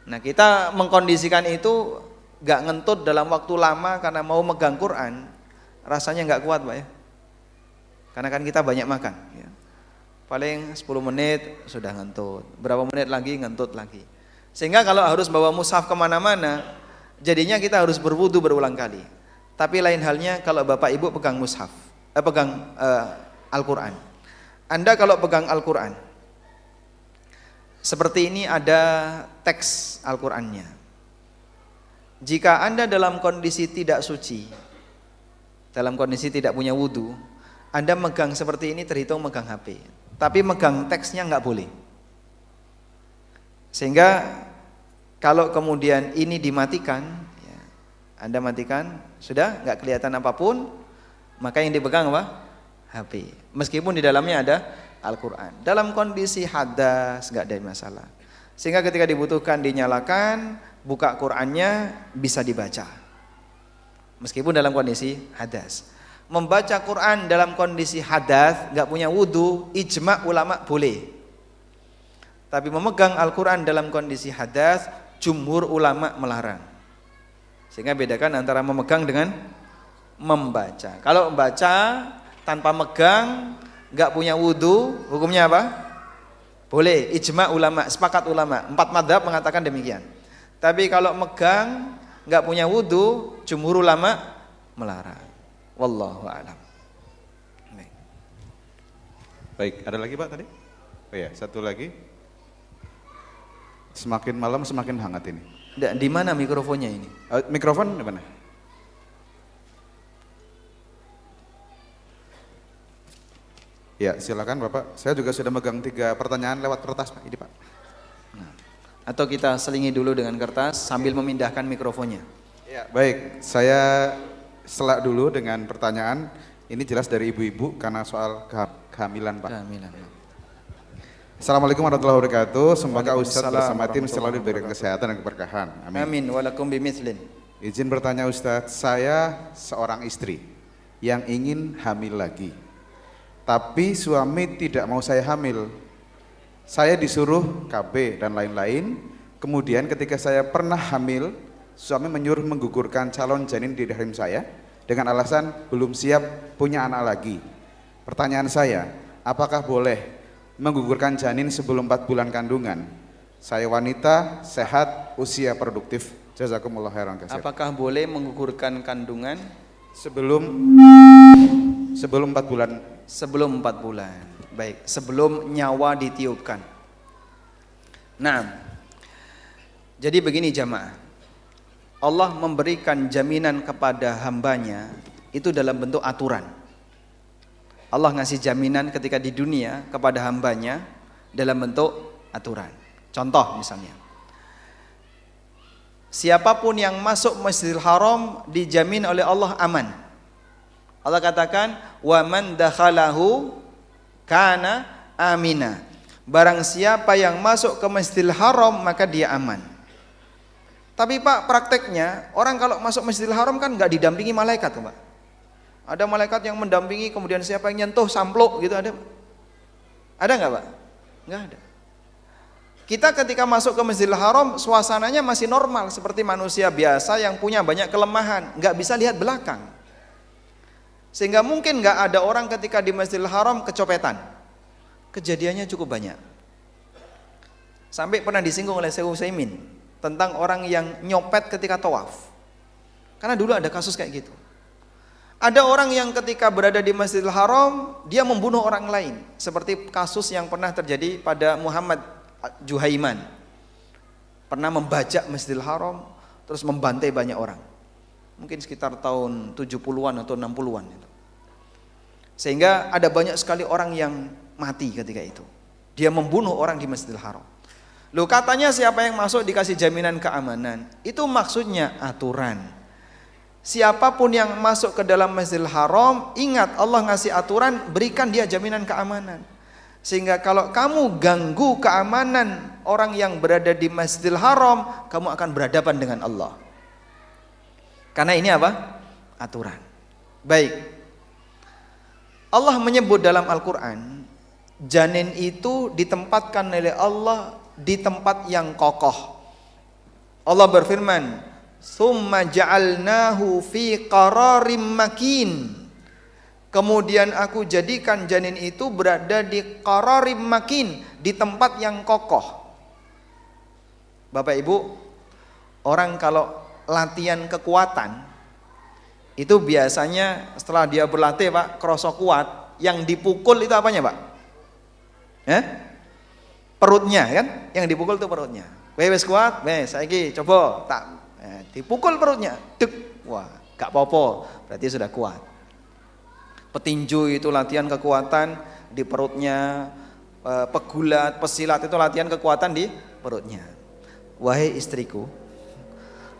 Nah kita mengkondisikan itu gak ngentut dalam waktu lama karena mau megang Quran, rasanya gak kuat Pak ya. Karena kan kita banyak makan ya. Paling 10 menit sudah ngentut, berapa menit lagi ngentut lagi. Sehingga kalau harus bawa mushaf kemana-mana, jadinya kita harus berwudu berulang kali. Tapi lain halnya kalau Bapak Ibu pegang mushaf, pegang Al-Quran. Anda kalau pegang Al-Quran, seperti ini ada teks Al-Qurannya. Jika Anda dalam kondisi tidak suci, dalam kondisi tidak punya wudu, Anda megang seperti ini terhitung megang HP. Tapi megang teksnya nggak boleh. Sehingga kalau kemudian ini dimatikan, ya, Anda matikan, sudah nggak kelihatan apapun, maka yang dipegang apa? HP. Meskipun di dalamnya ada Al-Quran. Dalam kondisi hadas nggak ada masalah. Sehingga ketika dibutuhkan dinyalakan, buka Qurannya bisa dibaca. Meskipun dalam kondisi hadas. Membaca Quran dalam kondisi hadas, nggak punya wudu, ijma ulama boleh. Tapi memegang Al-Quran dalam kondisi hadas, jumhur ulama melarang. Sehingga bedakan antara memegang dengan membaca. Kalau membaca tanpa megang, nggak punya wudu, hukumnya apa? Boleh, ijma ulama, sepakat ulama. 4 mazhab mengatakan demikian. Tapi kalau megang, nggak punya wudu, jumhur ulama melarang. Wallahu a'lam. Baik, ada lagi Pak tadi? Oh ya, satu lagi. Semakin malam semakin hangat ini. Di mana mikrofonnya ini? Mikrofon di mana? Ya, silakan Bapak. Saya juga sudah megang 3 pertanyaan lewat kertas Pak. Ini Pak. Nah, atau kita selingi dulu dengan kertas sambil memindahkan mikrofonnya. Ya, baik. Saya selak dulu dengan pertanyaan. Ini jelas dari ibu-ibu karena soal kehamilan Pak. Kehamilan. Assalamualaikum warahmatullahi wabarakatuh. Semoga Ustadz Waalaikumsalam bersama tim warahmatullahi selalu diberikan kesehatan dan keberkahan. Amin. Amin walakum bimithlin. Izin bertanya Ustadz, saya seorang istri yang ingin hamil lagi. Tapi suami tidak mau saya hamil. Saya disuruh KB dan lain-lain. Kemudian ketika saya pernah hamil, suami menyuruh menggugurkan calon janin di rahim saya dengan alasan belum siap punya anak lagi. Pertanyaan saya, apakah boleh menggugurkan janin sebelum 4 bulan kandungan? Saya wanita, sehat, usia produktif. Jazakumullah khairan katsir. Apakah boleh menggugurkan kandungan Sebelum 4 bulan. sebelum 4 bulan? Baik, sebelum nyawa ditiupkan. Nah, jadi begini jamaah. Allah memberikan jaminan kepada hambanya itu dalam bentuk aturan. Allah ngasih jaminan ketika di dunia kepada hambanya dalam bentuk aturan. Contoh misalnya, siapapun yang masuk Masjidil Haram dijamin oleh Allah aman. Allah katakan, wa man dakhalahu kana amina. Barang siapa yang masuk ke Masjidil Haram maka dia aman. Tapi Pak, prakteknya orang kalau masuk Masjidil Haram kan nggak didampingi malaikat, Pak. Ada malaikat yang mendampingi, kemudian siapa yang nyentuh sampluk gitu ada? Ada nggak Pak? Nggak ada. Kita ketika masuk ke Masjidil Haram suasananya masih normal seperti manusia biasa yang punya banyak kelemahan, nggak bisa lihat belakang. Sehingga mungkin nggak ada orang ketika di Masjidil Haram kecopetan. Kejadiannya cukup banyak. Sampai pernah disinggung oleh Syekh Utsaimin tentang orang yang nyopet ketika tawaf. Karena dulu ada kasus kayak gitu. Ada orang yang ketika berada di Masjidil Haram dia membunuh orang lain, seperti kasus yang pernah terjadi pada Muhammad Juhaiman. Pernah membajak Masjidil Haram terus membantai banyak orang. Mungkin sekitar tahun 70-an atau 60-an itu. Sehingga ada banyak sekali orang yang mati ketika itu. Dia membunuh orang di Masjidil Haram. Loh, katanya siapa yang masuk dikasih jaminan keamanan. Itu maksudnya aturan. Siapapun yang masuk ke dalam Masjidil Haram, ingat Allah ngasih aturan, berikan dia jaminan keamanan. Sehingga kalau kamu ganggu keamanan orang yang berada di Masjidil Haram, kamu akan berhadapan dengan Allah. Karena ini apa? Aturan. Baik. Allah menyebut dalam Al-Quran, janin itu ditempatkan oleh Allah di tempat yang kokoh. Allah berfirman, summa ja'alnahu fi qararim makin. Kemudian aku jadikan janin itu berada di qararim makin, di tempat yang kokoh. Bapak Ibu, orang kalau latihan kekuatan itu biasanya setelah dia berlatih Pak, kerosok kuat, yang dipukul itu apanya Pak? Perutnya kan? Yang dipukul itu perutnya. Wes kuat, wes saiki coba tak dipukul perutnya, dek, wah, gak apa-apa, berarti sudah kuat. Petinju itu latihan kekuatan di perutnya, pegulat, pesilat itu latihan kekuatan di perutnya. Wahai istriku,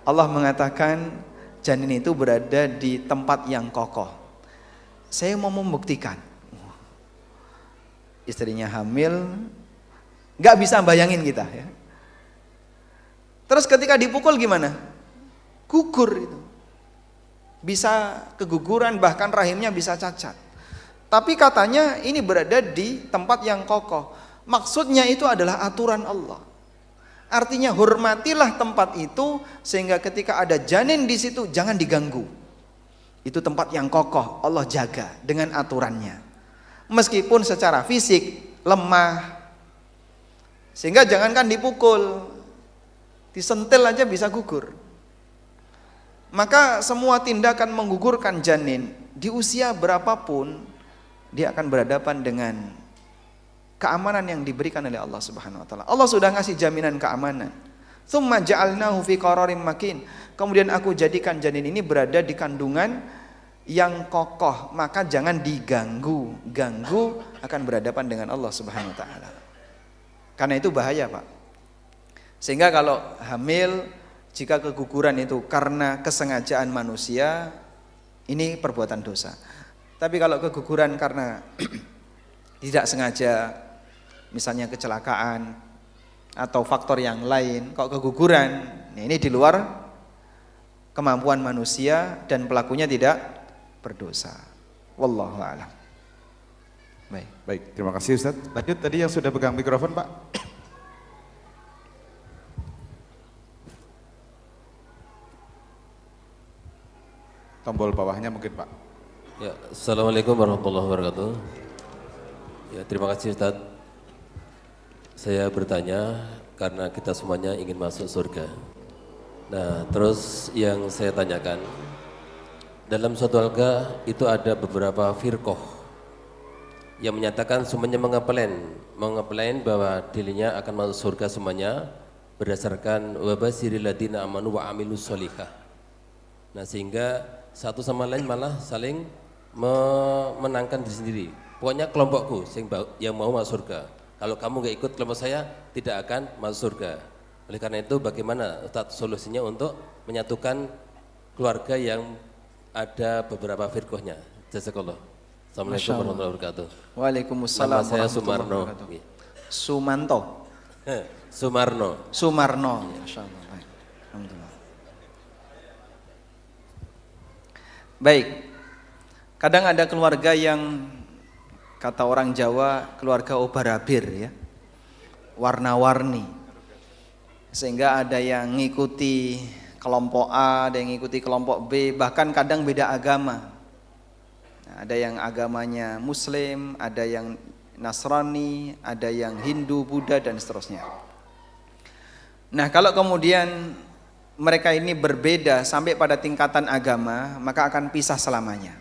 Allah mengatakan janin itu berada di tempat yang kokoh. Saya mau membuktikan. Istrinya hamil, gak bisa bayangin kita ya. Terus ketika dipukul gimana? Gugur itu, bisa keguguran, bahkan rahimnya bisa cacat. Tapi katanya ini berada di tempat yang kokoh. Maksudnya itu adalah aturan Allah. Artinya hormatilah tempat itu sehingga ketika ada janin di situ jangan diganggu. Itu tempat yang kokoh, Allah jaga dengan aturannya. Meskipun secara fisik lemah, sehingga jangankan dipukul, disentil aja bisa gugur. Maka semua tindakan menggugurkan janin di usia berapapun dia akan berhadapan dengan keamanan yang diberikan oleh Allah Subhanahu wa taala. Allah sudah ngasih jaminan keamanan. Tsumma ja'alnahu fi qararim makin. Kemudian aku jadikan janin ini berada di kandungan yang kokoh, maka jangan diganggu. Ganggu akan berhadapan dengan Allah Subhanahu wa taala. Karena itu bahaya, Pak. Sehingga kalau hamil, jika keguguran itu karena kesengajaan manusia, ini perbuatan dosa. Tapi kalau keguguran karena tidak sengaja, misalnya kecelakaan atau faktor yang lain, kok keguguran, nah, ini di luar kemampuan manusia dan pelakunya tidak berdosa. Wallahu a'lam. Baik. Baik, terima kasih Ustaz. Lanjut tadi yang sudah pegang mikrofon Pak. Tombol bawahnya mungkin Pak. Ya, Assalamualaikum warahmatullahi wabarakatuh. Ya, terima kasih Ustaz. Saya bertanya karena kita semuanya ingin masuk surga. Nah, terus yang saya tanyakan, dalam suatu alga itu ada beberapa firqah yang menyatakan semuanya mengeplan bahwa dirinya akan masuk surga semuanya berdasarkan wabasiril ladina amanu wa amilus sholihah. Nah, sehingga satu sama lain malah saling memenangkan diri sendiri. Pokoknya kelompokku yang mau masuk surga. Kalau kamu nggak ikut kelompok saya, tidak akan masuk surga. Oleh karena itu, bagaimana Ustaz solusinya untuk menyatukan keluarga yang ada beberapa firqahnya? Jazakallah. Assalamualaikum warahmatullahi wabarakatuh. Waalaikumsalam. Nama saya Sumarno. Sumanto. Sumarno. Sumarno. Masya Allah. Baik. Alhamdulillah. Baik. Kadang ada keluarga yang kata orang Jawa keluarga obarabir ya. Warna-warni. Sehingga ada yang ngikuti kelompok A, ada yang ngikuti kelompok B, bahkan kadang beda agama. Nah, ada yang agamanya Muslim, ada yang Nasrani, ada yang Hindu, Buddha dan seterusnya. Nah, kalau kemudian mereka ini berbeda sampai pada tingkatan agama, maka akan pisah selamanya.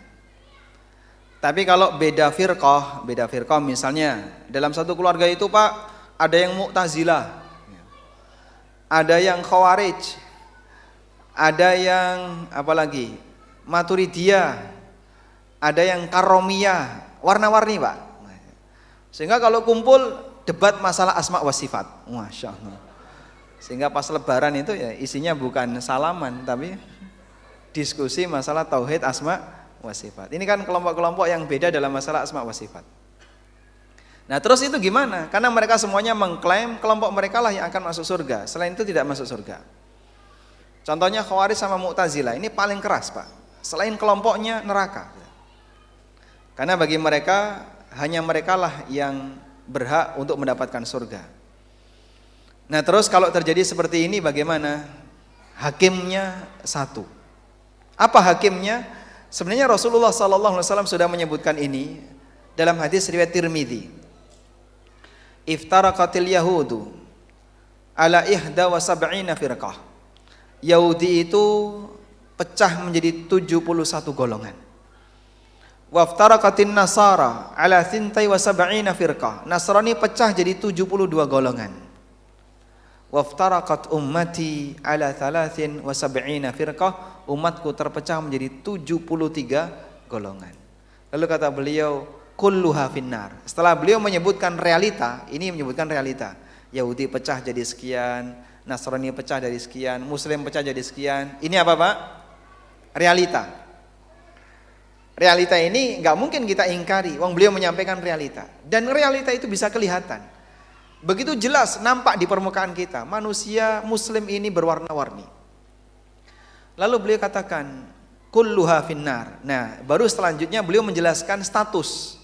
Tapi kalau beda firqah misalnya dalam satu keluarga itu Pak, ada yang Mu'tazilah, ada yang Khawarij, ada yang apalagi Maturidiyah, ada yang Karomiyah, warna-warni Pak. Sehingga kalau kumpul debat masalah asma wa sifat, Masya Allah. Sehingga pas lebaran itu ya isinya bukan salaman tapi diskusi masalah tauhid asma wa sifat. Ini kan kelompok-kelompok yang beda dalam masalah asma wa sifat. Nah, terus itu gimana? Karena mereka semuanya mengklaim kelompok mereka lah yang akan masuk surga. Selain itu tidak masuk surga. Contohnya Khawarij sama Mu'tazilah, ini paling keras Pak. Selain kelompoknya neraka. Karena bagi mereka hanya mereka lah yang berhak untuk mendapatkan surga. Nah, terus kalau terjadi seperti ini bagaimana? Hakimnya satu. Apa hakimnya? Sebenarnya Rasulullah SAW sudah menyebutkan ini dalam hadis riwayat Tirmidzi. Iftaraqatil yahudu ala ihda wa sab'ina firqah. Yahudi itu pecah menjadi 71 golongan. Waftaraqatin nasara ala thintai wa sab'ina firqah. Nasrani pecah jadi 72 golongan. Waftaraqat ummati ala thalathin wa sab'ina firqah. Umatku terpecah menjadi 73 golongan. Lalu kata beliau, kulluha finnar. Setelah beliau menyebutkan realita, ini menyebutkan realita. Yahudi pecah jadi sekian, Nasrani pecah jadi sekian, Muslim pecah jadi sekian. Ini apa Pak? Realita. Realita ini nggak mungkin kita ingkari. Wong beliau menyampaikan realita. Dan realita itu bisa kelihatan. Begitu jelas nampak di permukaan kita. Manusia Muslim ini berwarna-warni. Lalu beliau katakan, kulluha finnar. Nah, baru selanjutnya beliau menjelaskan status.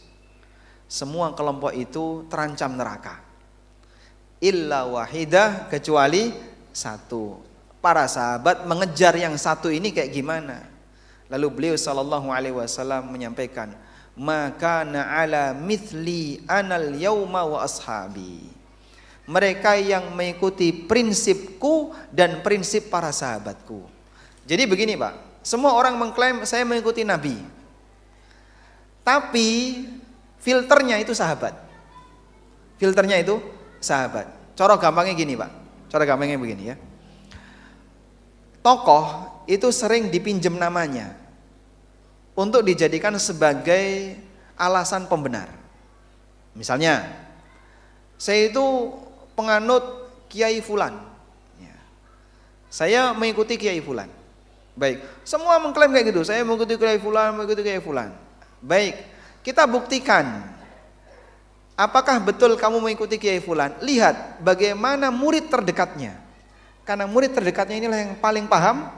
Semua kelompok itu terancam neraka. Illa wahidah, kecuali satu. Para sahabat mengejar yang satu ini kayak gimana? Lalu beliau SAW menyampaikan, maka na'ala mithli anal yauma wa ashabi. Mereka yang mengikuti prinsipku dan prinsip para sahabatku. Jadi begini Pak, semua orang mengklaim saya mengikuti Nabi. Tapi filternya itu sahabat. Filternya itu sahabat. Cara gampangnya gini Pak. Cara gampangnya begini ya. Tokoh itu sering dipinjam namanya untuk dijadikan sebagai alasan pembenar. Misalnya, saya itu penganut Kiai Fulan. Ya. Saya mengikuti Kiai Fulan. Baik, semua mengklaim kayak gitu. Saya mengikuti Kiai Fulan, mengikuti Kiai Fulan. Baik, kita buktikan apakah betul kamu mengikuti Kiai Fulan? Lihat bagaimana murid terdekatnya. Karena murid terdekatnya inilah yang paling paham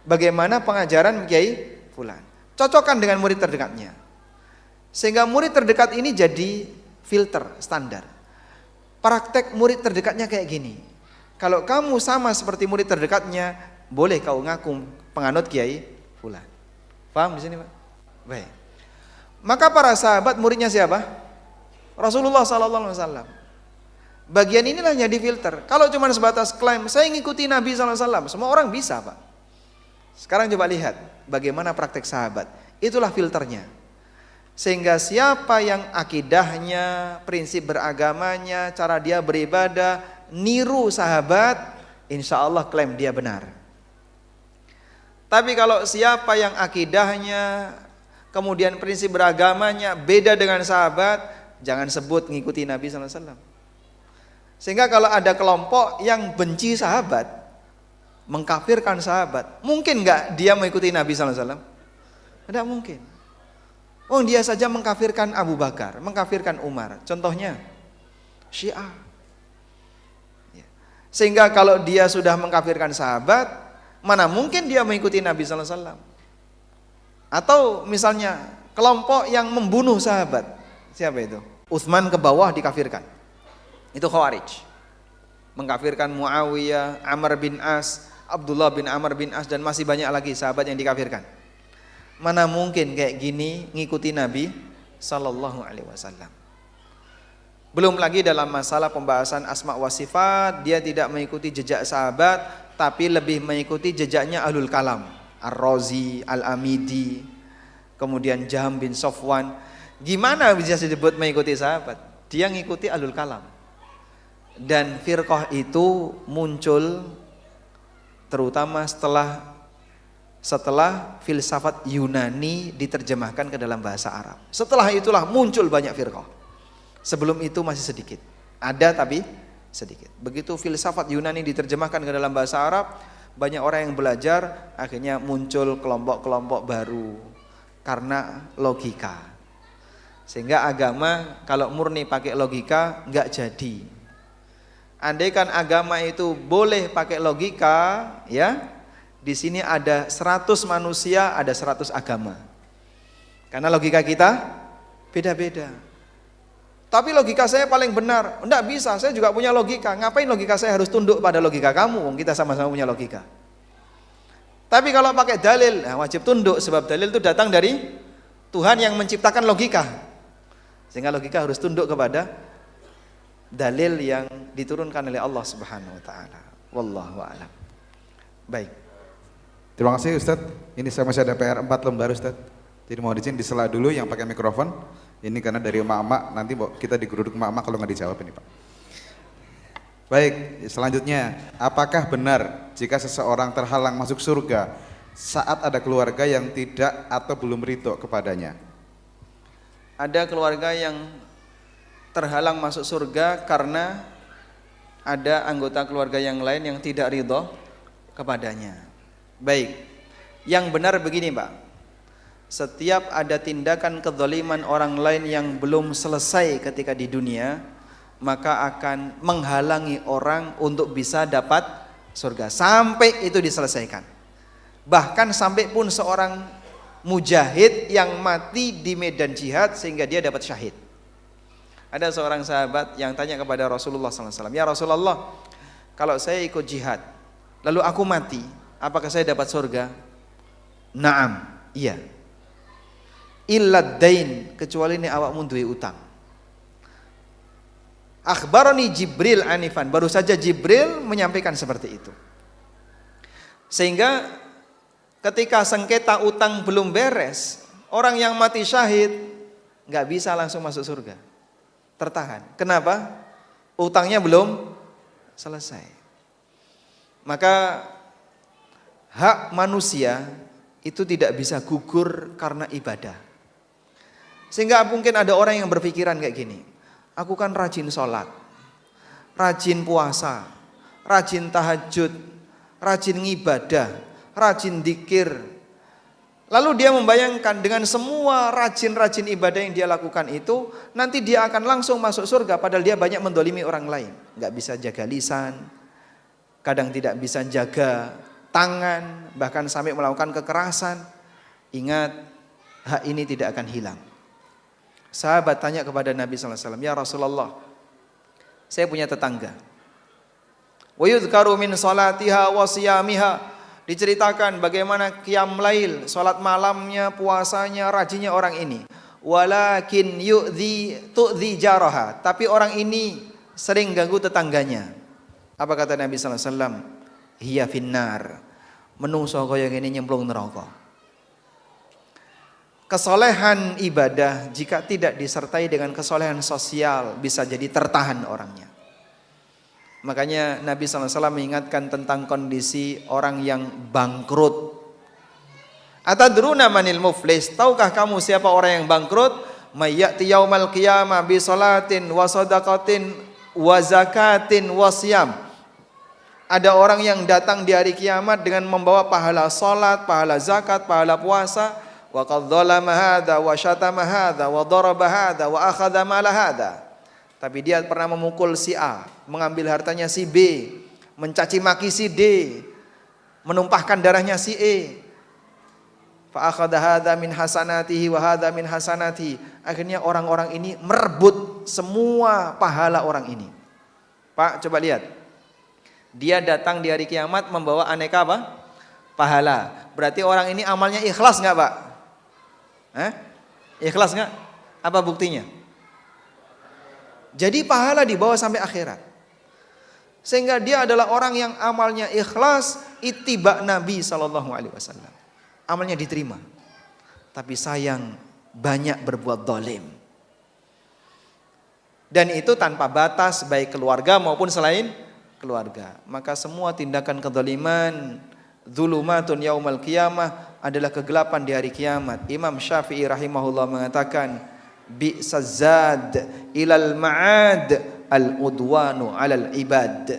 bagaimana pengajaran Kiai Fulan. Cocokkan dengan murid terdekatnya. Sehingga murid terdekat ini jadi filter standar. Praktek murid terdekatnya kayak gini. Kalau kamu sama seperti murid terdekatnya, boleh kau ngaku penganut Kiai Fulan. Paham di sini, Pak? Baik. Maka para sahabat muridnya siapa? Rasulullah sallallahu alaihi wasallam. Bagian inilah yang difilter. Kalau cuma sebatas klaim saya ngikuti Nabi sallallahu alaihi wasallam, semua orang bisa, Pak. Sekarang coba lihat bagaimana praktek sahabat. Itulah filternya. Sehingga siapa yang akidahnya, prinsip beragamanya, cara dia beribadah niru sahabat, insya Allah klaim dia benar. Tapi kalau siapa yang akidahnya, kemudian prinsip beragamanya beda dengan sahabat, jangan sebut ngikuti Nabi sallallahu alaihi wasallam. Sehingga kalau ada kelompok yang benci sahabat, mengkafirkan sahabat, mungkin nggak dia mengikuti Nabi sallallahu alaihi wasallam? Tidak mungkin. Oh, dia saja mengkafirkan Abu Bakar, mengkafirkan Umar. Contohnya Syiah. Sehingga kalau dia sudah mengkafirkan sahabat, mana mungkin dia mengikuti Nabi sallallahu alaihi wasallam? Atau misalnya kelompok yang membunuh sahabat. Siapa itu? Utsman ke bawah dikafirkan. Itu Khawarij. Mengkafirkan Muawiyah, Amr bin As, Abdullah bin Amr bin As, dan masih banyak lagi sahabat yang dikafirkan. Mana mungkin kayak gini ngikuti Nabi sallallahu alaihi wasallam. Belum lagi dalam masalah pembahasan asma wa sifat, dia tidak mengikuti jejak sahabat, tapi lebih mengikuti jejaknya ahlul kalam, Ar-Razi, Al-Amidi, kemudian Jaham bin Safwan. Gimana bisa disebut mengikuti sahabat? Dia ngikuti ahlul kalam. Dan firqah itu muncul terutama setelah filsafat Yunani diterjemahkan ke dalam bahasa Arab. Setelah itulah muncul banyak firqah. Sebelum itu masih sedikit. Ada tapi sedikit. Begitu filsafat Yunani diterjemahkan ke dalam bahasa Arab, banyak orang yang belajar, akhirnya muncul kelompok-kelompok baru karena logika. Sehingga agama kalau murni pakai logika nggak jadi. Andaikan agama itu boleh pakai logika, ya, di sini ada 100 manusia, ada 100 agama. Karena logika kita beda-beda. Tapi logika saya paling benar. Enggak bisa, saya juga punya logika. Ngapain logika saya harus tunduk pada logika kamu? Kita sama-sama punya logika. Tapi kalau pakai dalil, nah wajib tunduk, sebab dalil itu datang dari Tuhan yang menciptakan logika. Sehingga logika harus tunduk kepada dalil yang diturunkan oleh Allah Subhanahu wa taala. Wallahu a'lam. Baik. Terima kasih Ustadz. Ini saya masih ada PR 4 lembar Ustadz. Jadi mau izin disela dulu yang pakai mikrofon. Ini karena dari emak-emak, nanti kita digeruduk emak-emak kalau nggak dijawab ini Pak. Baik, selanjutnya, apakah benar jika seseorang terhalang masuk surga saat ada keluarga yang tidak atau belum ridho kepadanya? Ada keluarga yang terhalang masuk surga karena ada anggota keluarga yang lain yang tidak ridho kepadanya. Baik, yang benar begini Pak. Setiap ada tindakan kezaliman orang lain yang belum selesai ketika di dunia, maka akan menghalangi orang untuk bisa dapat surga sampai itu diselesaikan. Bahkan sampai pun seorang mujahid yang mati di medan jihad sehingga dia dapat syahid. Ada seorang sahabat yang tanya kepada Rasulullah SAW, ya Rasulullah, kalau saya ikut jihad lalu aku mati, apakah saya dapat surga? Naam, iya. Illad dain, kecuali ini awakmu duwe utang. Akhbarani Jibril anifan, baru saja Jibril menyampaikan seperti itu. Sehingga ketika sengketa utang belum beres, orang yang mati syahid nggak bisa langsung masuk surga, tertahan. Kenapa? Utangnya belum selesai. Maka hak manusia itu tidak bisa gugur karena ibadah. Sehingga mungkin ada orang yang berpikiran kayak gini, aku kan rajin sholat, rajin puasa, rajin tahajud, rajin ngibadah, rajin dzikir, Lalu dia membayangkan dengan semua rajin-rajin ibadah yang dia lakukan itu, nanti dia akan langsung masuk surga padahal dia banyak mendolimi orang lain. Nggak bisa jaga lisan, kadang tidak bisa jaga tangan, bahkan sampai melakukan kekerasan. Ingat, hak ini tidak akan hilang. Sahabat tanya kepada Nabi SAW, ya Rasulullah, saya punya tetangga. Wa yudhkaru min salatiha wa siyamiha. Diceritakan bagaimana qiyam lail, salat malamnya, puasanya, rajinnya orang ini. Walakin tu'dhi jaraha. Tapi orang ini sering ganggu tetangganya. Apa kata Nabi sallallahu alaihi wasallam? Hiya finnar. Menungso kaya ngene nyemplung neraka. Kesolehan ibadah jika tidak disertai dengan kesolehan sosial bisa jadi tertahan orangnya. Makanya Nabi SAW mengingatkan tentang kondisi orang yang bangkrut. Atadruna manil muflis? Tahukah kamu siapa orang yang bangkrut? Mayyati yaumal qiyamah bi salatin wa sadaqatin wa zakatin wa siyam. Ada orang yang datang di hari kiamat dengan membawa pahala salat, pahala zakat, pahala puasa. Wa qad dzalama hadza wa syatama hadza wa daraba hadza wa akhadha mala hadza. Tapi dia pernah memukul si A, mengambil hartanya si B, mencaci maki si D, menumpahkan darahnya si E. Fa akhadha hadza min hasanatihi wa hadza min hasanati. Akhirnya orang-orang ini merebut semua pahala orang ini. Pak, coba lihat. Dia datang di hari kiamat membawa aneka apa? Pahala. Berarti orang ini amalnya ikhlas enggak, Pak? Ikhlas enggak? Apa buktinya? Jadi pahala dibawa sampai akhirat. Sehingga dia adalah orang yang amalnya ikhlas, ittiba Nabi SAW. Amalnya diterima. Tapi sayang banyak berbuat zalim. Dan itu tanpa batas baik keluarga maupun selain keluarga. Maka semua tindakan kezaliman, dzulumatun yaumal qiyamah adalah kegelapan di hari kiamat. Imam Syafi'i rahimahullah mengatakan bi'sazad ilal ma'ad al-udwanu alal ibad.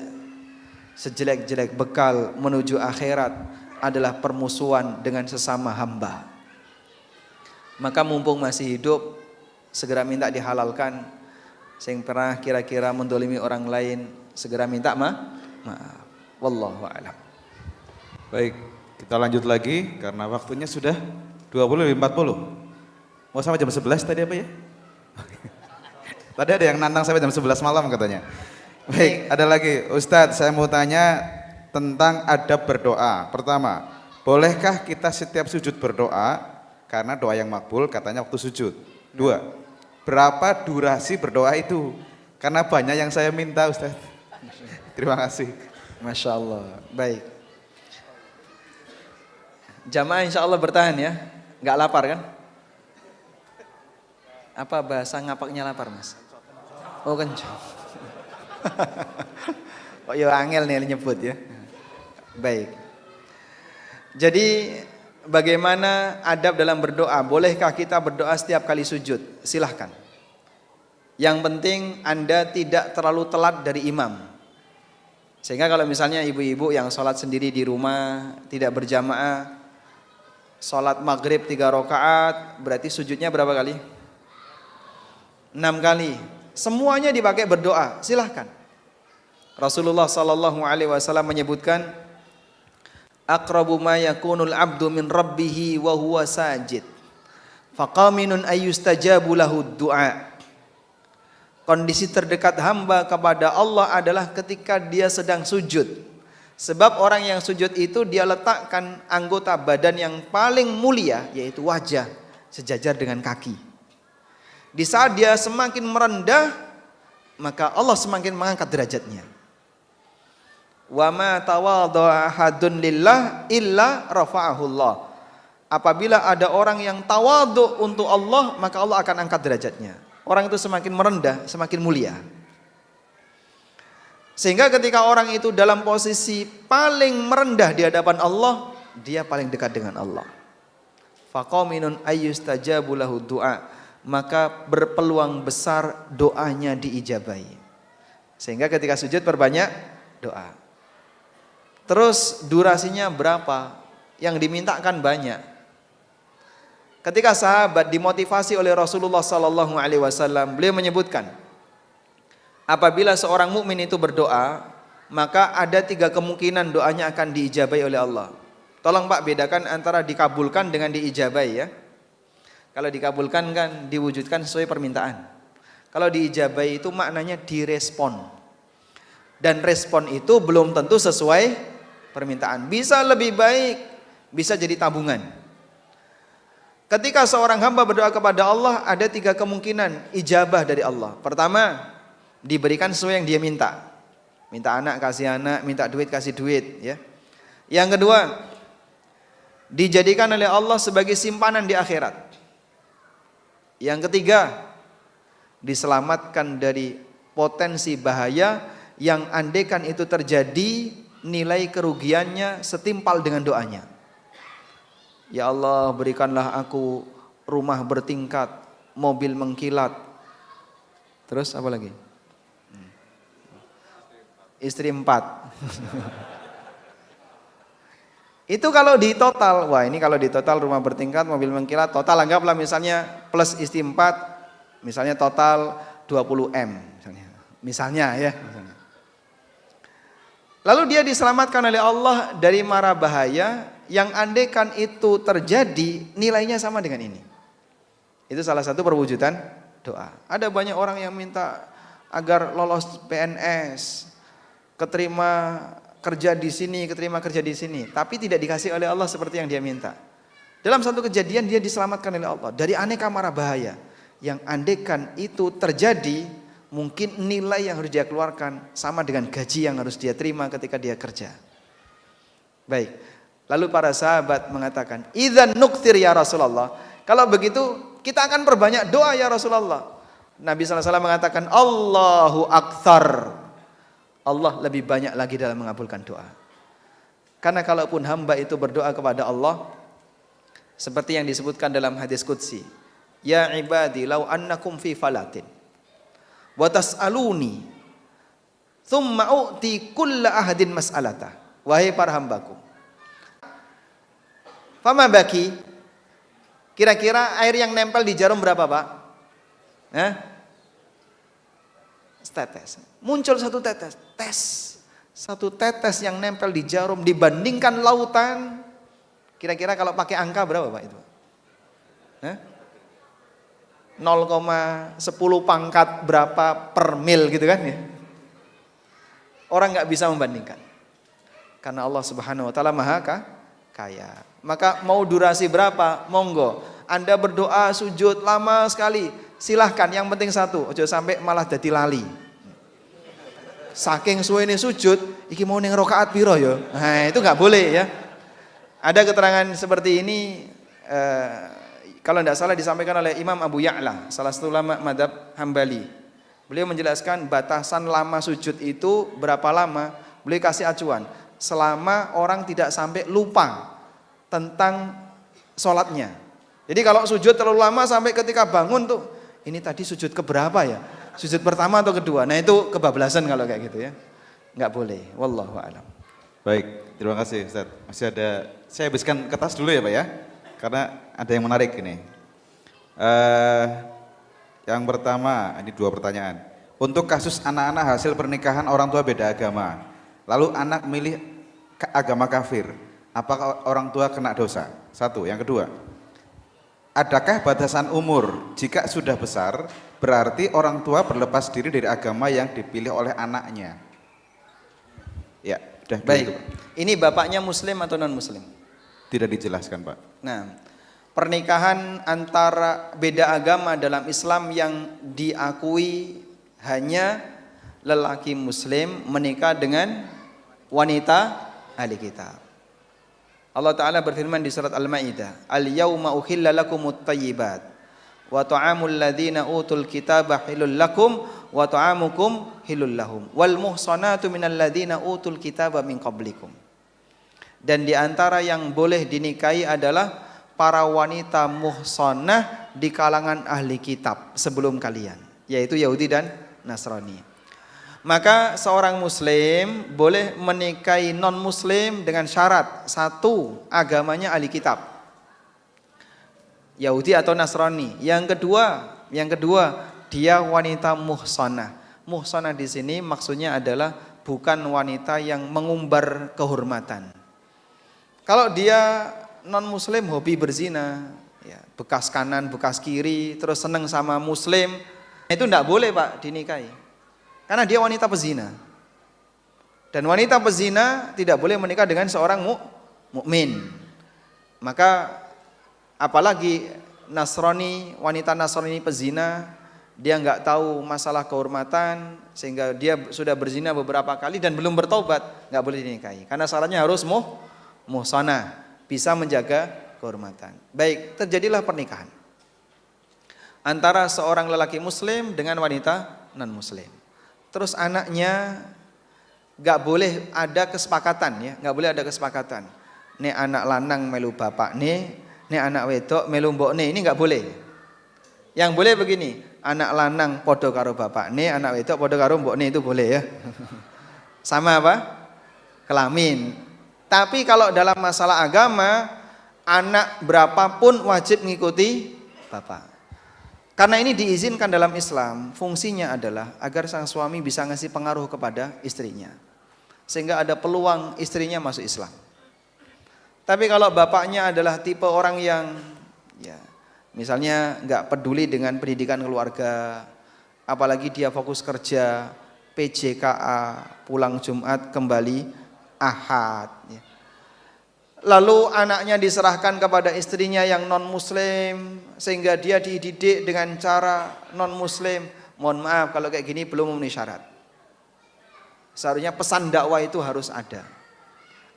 Sejelek-jelek bekal menuju akhirat adalah permusuhan dengan sesama hamba. Maka mumpung masih hidup, segera minta dihalalkan. Yang pernah kira-kira mendolimi orang lain, segera minta maaf. Wallahu a'lam. Baik, kita lanjut lagi karena waktunya sudah 20:40. Mau sampai jam 11 tadi apa ya? Tadi ada yang nantang sampai jam 11 malam katanya. Baik, ada lagi. Ustadz, saya mau tanya tentang adab berdoa. Pertama, bolehkah kita setiap sujud berdoa? Karena doa yang makbul katanya waktu sujud. Dua, berapa durasi berdoa itu? Karena banyak yang saya minta, Ustadz. Terima kasih. Masya Allah. Baik. Jamaah insya Allah bertahan ya. Nggak lapar kan? Apa bahasa ngapaknya lapar, Mas? Oh kencang. Oh ya angel nih nyebut ya. Baik. Jadi bagaimana adab dalam berdoa? Bolehkah kita berdoa setiap kali sujud? Silahkan. Yang penting Anda tidak terlalu telat dari imam. Sehingga kalau misalnya ibu-ibu yang sholat sendiri di rumah, tidak berjamaah, sholat maghrib 3 rakaat, berarti sujudnya berapa kali? 6 kali. Semuanya dipakai berdoa, silahkan. Rasulullah sallallahu alaihi wasallam menyebutkan, aqrabu ma yakunul abdu min rabbih wa huwa sajid. Faqaminun ayyustajabu lahu du'a. Kondisi terdekat hamba kepada Allah adalah ketika dia sedang sujud. Sebab orang yang sujud itu dia letakkan anggota badan yang paling mulia, yaitu wajah, sejajar dengan kaki. Di saat dia semakin merendah, maka Allah semakin mengangkat derajatnya. Wa ma tawadha'a ahadun lillah illa rafa'ahullah. Apabila ada orang yang tawadhu untuk Allah, maka Allah akan angkat derajatnya. Orang itu semakin merendah, semakin mulia. Sehingga ketika orang itu dalam posisi paling merendah di hadapan Allah, dia paling dekat dengan Allah. Faqaminun ayyustajabu lahu du'a. Maka berpeluang besar doanya diijabahi. Sehingga ketika sujud perbanyak doa. Terus durasinya berapa? Yang dimintakan banyak. Ketika sahabat dimotivasi oleh Rasulullah sallallahu alaihi wasallam, beliau menyebutkan, apabila seorang mukmin itu berdoa, maka ada 3 kemungkinan doanya akan diijabai oleh Allah. Tolong Pak bedakan antara dikabulkan dengan diijabai ya. Kalau dikabulkan kan diwujudkan sesuai permintaan. Kalau diijabai itu maknanya direspon. Dan respon itu belum tentu sesuai permintaan. Bisa lebih baik, bisa jadi tabungan. Ketika seorang hamba berdoa kepada Allah, ada 3 kemungkinan ijabah dari Allah. Pertama, diberikan sesuai yang dia minta. Minta anak kasih anak, minta duit kasih duit ya. Yang kedua, dijadikan oleh Allah sebagai simpanan di akhirat. Yang ketiga, diselamatkan dari potensi bahaya yang andaikan itu terjadi, nilai kerugiannya setimpal dengan doanya. Ya Allah, berikanlah aku rumah bertingkat, mobil mengkilat. Terus apa lagi? Istri 4. Itu kalau di total, wah ini kalau di total rumah bertingkat, mobil mengkilat, total anggaplah misalnya plus istri 4, misalnya total 20 M misalnya ya. Lalu dia diselamatkan oleh Allah dari mara bahaya yang andaikan itu terjadi nilainya sama dengan ini. Itu salah satu perwujudan doa. Ada banyak orang yang minta agar lolos PNS, keterima kerja di sini, keterima kerja di sini, tapi tidak dikasih oleh Allah seperti yang dia minta. Dalam satu kejadian dia diselamatkan oleh Allah dari aneka mara bahaya yang andaikan itu terjadi, mungkin nilai yang harus dia keluarkan sama dengan gaji yang harus dia terima ketika dia kerja. Baik, lalu para sahabat mengatakan, idzan nuktir ya Rasulullah, kalau begitu kita akan perbanyak doa ya Rasulullah. Nabi SAW mengatakan, Allahu aktsar, Allah lebih banyak lagi dalam mengabulkan doa. Karena kalaupun hamba itu berdoa kepada Allah, seperti yang disebutkan dalam hadis qudsi, ya ibadi law annakum fi falatin wa tas'aluni thumma u'ti kulla ahadin mas'alata. Wahai para hambaku, fama baki, kira-kira air yang nempel di jarum berapa Pak? Setetes. Muncul satu tetes, satu tetes yang nempel di jarum dibandingkan lautan. Kira-kira kalau pakai angka berapa Pak itu? 0,10 pangkat berapa per mil gitu kan ya? Orang nggak bisa membandingkan. Karena Allah Subhanahu wa taala Maha Kaya. Maka mau durasi berapa? Monggo. Anda berdoa sujud lama sekali, silahkan, yang penting satu, ojo sampai malah jadi lali. Saking suwene sujud, iki mau ning rakaat piro ya? Nah, itu nggak boleh ya. Ada keterangan seperti ini, kalau tidak salah disampaikan oleh Imam Abu Ya'la, salah satu ulama madzhab Hambali. Beliau menjelaskan batasan lama sujud itu berapa lama. Beliau kasih acuan, selama orang tidak sampai lupa tentang sholatnya. Jadi kalau sujud terlalu lama sampai ketika bangun tuh, ini tadi sujud keberapa ya? Sujud pertama atau kedua? Nah itu kebablasan kalau kayak gitu ya. Nggak boleh. Wallahu a'lam. Baik, terima kasih Ustaz. Masih ada, saya habiskan kertas dulu ya Pak ya, karena ada yang menarik ini. Yang pertama, ini 2 pertanyaan. Untuk kasus anak-anak hasil pernikahan orang tua beda agama, lalu anak milih agama kafir, apakah orang tua kena dosa? 1. Yang kedua, adakah batasan umur? Jika sudah besar, berarti orang tua berlepas diri dari agama yang dipilih oleh anaknya. Ya, sudah. Baik. Gitu, Pak. Ini bapaknya muslim atau non muslim? Tidak dijelaskan Pak. Nah, pernikahan antara beda agama dalam Islam yang diakui hanya lelaki muslim menikah dengan wanita ahli kitab. Allah Ta'ala berfirman di surat Al-Ma'idah, Al-yawma uhilla lakumut tayyibat wa ta'amul ladhina utul kitaba hilul lakum wa ta'amukum hilul lahum wal muhsanatu minal ladhina utul kitaba min qablikum. Dan di antara yang boleh dinikahi adalah para wanita muhsanah di kalangan ahli kitab sebelum kalian, yaitu Yahudi dan Nasrani. Maka seorang muslim boleh menikahi non muslim dengan syarat 1, agamanya ahli kitab. Yahudi atau Nasrani. Yang kedua, dia wanita muhsanah. Muhsanah di sini maksudnya adalah bukan wanita yang mengumbar kehormatan. Kalau dia non muslim hobi berzina, ya, bekas kanan, bekas kiri, terus seneng sama muslim, itu tidak boleh Pak dinikahi. Karena dia wanita pezina. Dan wanita pezina tidak boleh menikah dengan seorang mukmin. Maka apalagi Nasrani, wanita Nasrani pezina, dia nggak tahu masalah kehormatan sehingga dia sudah berzina beberapa kali dan belum bertobat, nggak boleh dinikahi. Karena syaratnya harus muhsanah, bisa menjaga kehormatan. Baik, terjadilah pernikahan antara seorang lelaki muslim dengan wanita non muslim. Terus anaknya nggak boleh ada kesepakatan ya, nggak boleh ada kesepakatan. Nih anak lanang melu bapak nih anak wedok melu mbok nih, ini nggak boleh. Yang boleh begini, anak lanang podo karo bapak nih, anak wedok podo karo mbok nih, itu boleh ya. Sama apa? Kelamin. Tapi kalau dalam masalah agama, anak berapapun wajib mengikuti bapak. Karena ini diizinkan dalam Islam, fungsinya adalah agar sang suami bisa ngasih pengaruh kepada istrinya. Sehingga ada peluang istrinya masuk Islam. Tapi kalau bapaknya adalah tipe orang yang ya, misalnya nggak peduli dengan pendidikan keluarga, apalagi dia fokus kerja, PJKA, pulang Jumat kembali Ahad. Ya. Lalu anaknya diserahkan kepada istrinya yang non muslim sehingga dia dididik dengan cara non muslim. Mohon maaf kalau kayak gini belum memenuhi syarat. Seharusnya pesan dakwah itu harus ada.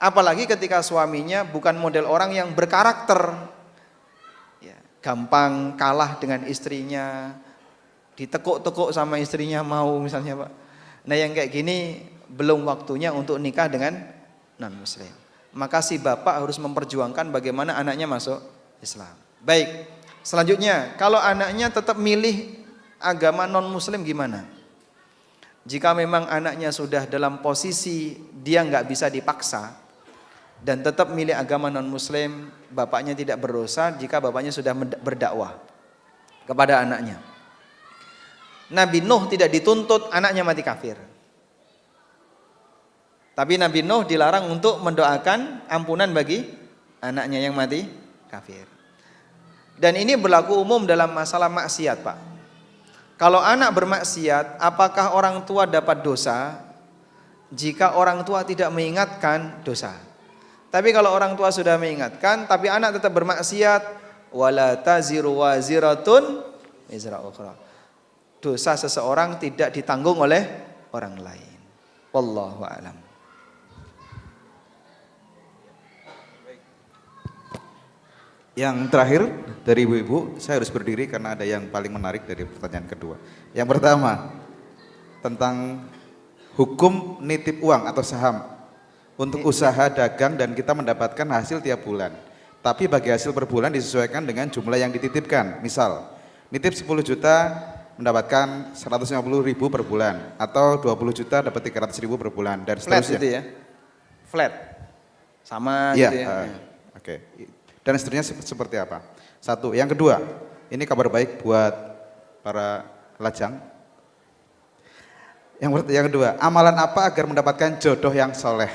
Apalagi ketika suaminya bukan model orang yang berkarakter, ya, gampang kalah dengan istrinya, ditekuk-tekuk sama istrinya mau misalnya Pak. Nah yang kayak gini belum waktunya untuk nikah dengan non muslim. Maka si bapak harus memperjuangkan bagaimana anaknya masuk Islam. Baik, selanjutnya kalau anaknya tetap milih agama non muslim gimana? Jika memang anaknya sudah dalam posisi dia nggak bisa dipaksa dan tetap milih agama non muslim, bapaknya tidak berdosa jika bapaknya sudah berdakwah kepada anaknya. Nabi Nuh tidak dituntut anaknya mati kafir. Tapi Nabi Nuh dilarang untuk mendoakan ampunan bagi anaknya yang mati kafir. Dan ini berlaku umum dalam masalah maksiat Pak. Kalau anak bermaksiat, apakah orang tua dapat dosa? Jika orang tua tidak mengingatkan, dosa. Tapi kalau orang tua sudah mengingatkan, tapi anak tetap bermaksiat, wala taziru waziratun wizra ukhra. Dosa seseorang tidak ditanggung oleh orang lain. Wallahu a'lam. Yang terakhir dari ibu-ibu, saya harus berdiri karena ada yang paling menarik dari pertanyaan kedua. Yang pertama, tentang hukum nitip uang atau saham untuk usaha dagang dan kita mendapatkan hasil tiap bulan. Tapi bagi hasil per bulan disesuaikan dengan jumlah yang dititipkan. Misal, nitip 10 juta mendapatkan 150.000 per bulan atau 20 juta dapat 300.000 per bulan dan seterusnya. Flat gitu ya? Flat? Sama ya, gitu ya? Oke. Dan seterusnya seperti apa? Satu. Yang kedua, ini kabar baik buat para lajang. Yang kedua, amalan apa agar mendapatkan jodoh yang soleh?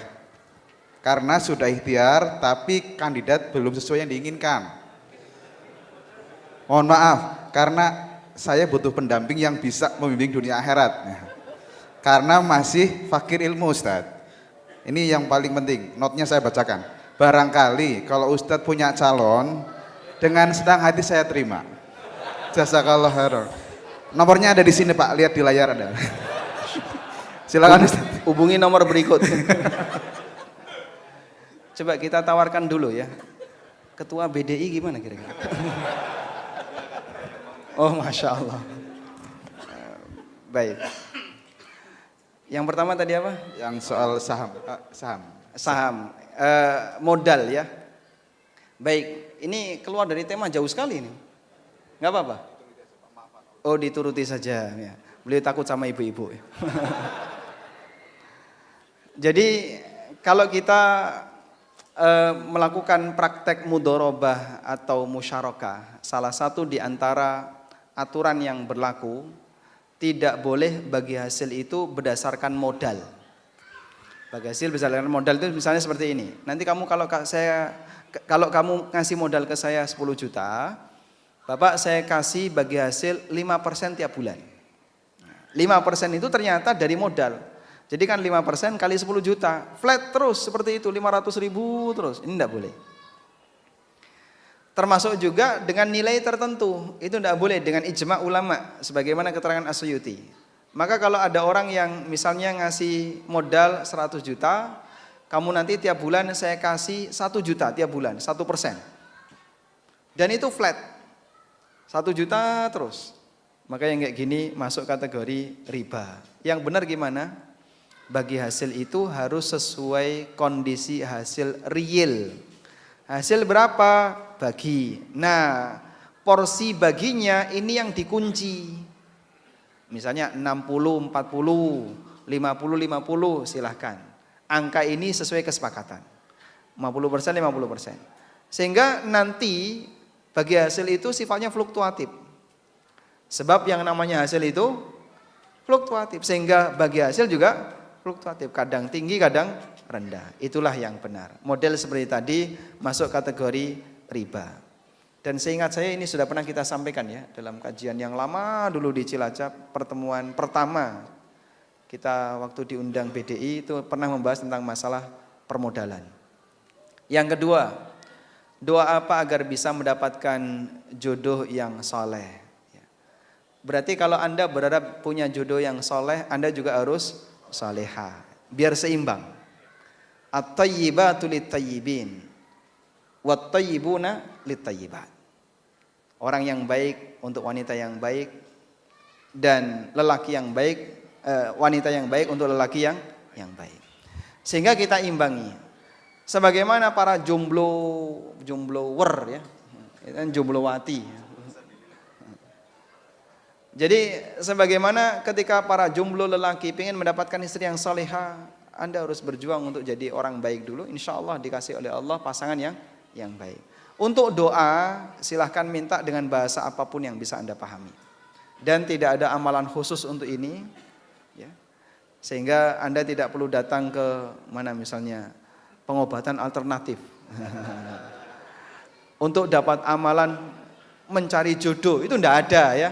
Karena sudah ikhtiar, tapi kandidat belum sesuai yang diinginkan. Mohon maaf, karena saya butuh pendamping yang bisa membimbing dunia akhirat. Karena masih fakir ilmu Ustaz. Ini yang paling penting, notnya saya bacakan. Barangkali kalau Ustadz punya calon, dengan senang hati saya terima. Jazakallah khairan. Nomornya ada di sini Pak, lihat di layar ada. Silakan Ustadz. Hubungi nomor berikut. Coba kita tawarkan dulu ya. Ketua BDI gimana kira-kira? Oh Masya Allah. Baik. Yang pertama tadi apa? Yang soal saham. Saham. Modal ya. Baik, ini keluar dari tema jauh sekali ini. Nggak apa-apa. Oh dituruti saja ya. Beliau takut sama ibu-ibu. Jadi kalau kita melakukan praktek mudorobah atau musyarakah, salah satu di antara aturan yang berlaku, tidak boleh bagi hasil itu berdasarkan modal. Bagi hasil berdasarkan modal itu misalnya seperti ini. Nanti kamu kalau kamu ngasih modal ke saya 10 juta, Bapak saya kasih bagi hasil 5% tiap bulan. 5% itu ternyata dari modal. Jadi kan 5% kali 10 juta, flat terus seperti itu, 500.000 terus. Ini tidak boleh. Termasuk juga dengan nilai tertentu, itu tidak boleh dengan ijma ulama, sebagaimana keterangan As-Suyuti. Maka kalau ada orang yang misalnya ngasih modal 100 juta, kamu nanti tiap bulan saya kasih 1 juta tiap bulan, 1%. Dan itu flat, 1 juta terus. Maka yang kayak gini masuk kategori riba. Yang benar gimana? Bagi hasil itu harus sesuai kondisi hasil real. Hasil berapa? Bagi. Nah, porsi baginya ini yang dikunci. Misalnya 60, 40, 50, 50 silahkan. Angka ini sesuai kesepakatan. 50%, 50%. Sehingga nanti bagi hasil itu sifatnya fluktuatif. Sebab yang namanya hasil itu fluktuatif. Sehingga bagi hasil juga fluktuatif, kadang tinggi, kadang rendah. Itulah yang benar. Model seperti tadi masuk kategori riba. Dan seingat saya ini sudah pernah kita sampaikan ya dalam kajian yang lama dulu di Cilacap, pertemuan pertama kita waktu diundang BDI itu pernah membahas tentang masalah permodalan. Yang kedua, doa apa agar bisa mendapatkan jodoh yang soleh? Berarti kalau Anda berharap punya jodoh yang soleh, Anda juga harus salihah, biar seimbang. At-tayyibatu lit-tayyibin wat-tayyibuna lit-tayyibat. Orang yang baik untuk wanita yang baik dan lelaki yang baik, wanita yang baik untuk lelaki yang baik. Sehingga kita imbangi. Sebagaimana para jomblower ya, dan jomblowati. Jadi sebagaimana ketika para jomblo lelaki ingin mendapatkan istri yang salihah, Anda harus berjuang untuk jadi orang baik dulu. Insya Allah dikasih oleh Allah pasangan yang baik. Untuk doa silahkan minta dengan bahasa apapun yang bisa Anda pahami. Dan tidak ada amalan khusus untuk ini, ya. Sehingga Anda tidak perlu datang ke mana misalnya pengobatan alternatif. Untuk dapat amalan mencari jodoh itu tidak ada ya.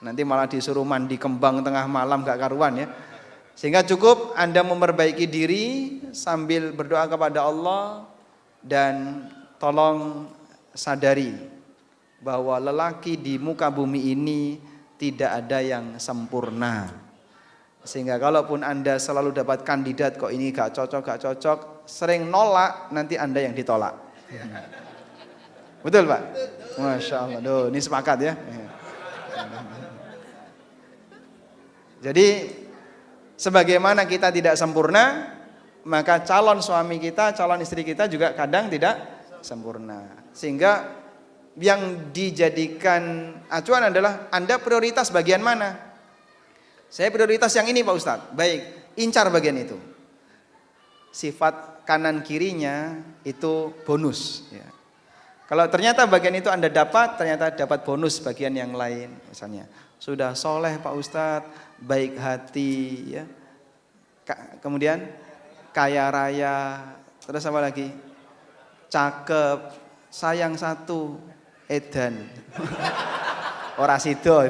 Nanti malah disuruh mandi kembang tengah malam gak karuan ya. Sehingga cukup Anda memperbaiki diri sambil berdoa kepada Allah. Dan tolong sadari bahwa lelaki di muka bumi ini tidak ada yang sempurna. Sehingga kalaupun Anda selalu dapat kandidat kok ini gak cocok, sering nolak, nanti Anda yang ditolak. Betul Pak? Masya Allah, duh, ini sepakat ya. Jadi sebagaimana kita tidak sempurna, maka calon suami kita, calon istri kita juga kadang tidak sempurna. Sehingga yang dijadikan acuan adalah Anda prioritas bagian mana? Saya prioritas yang ini Pak Ustadz. Baik, incar bagian itu. Sifat kanan kirinya itu bonus ya. Kalau ternyata bagian itu Anda dapat, ternyata dapat bonus bagian yang lain. Misalnya sudah soleh Pak Ustadz, baik hati ya, kemudian kaya raya, terus apa lagi, cakep, sayang satu, edan, ora sido.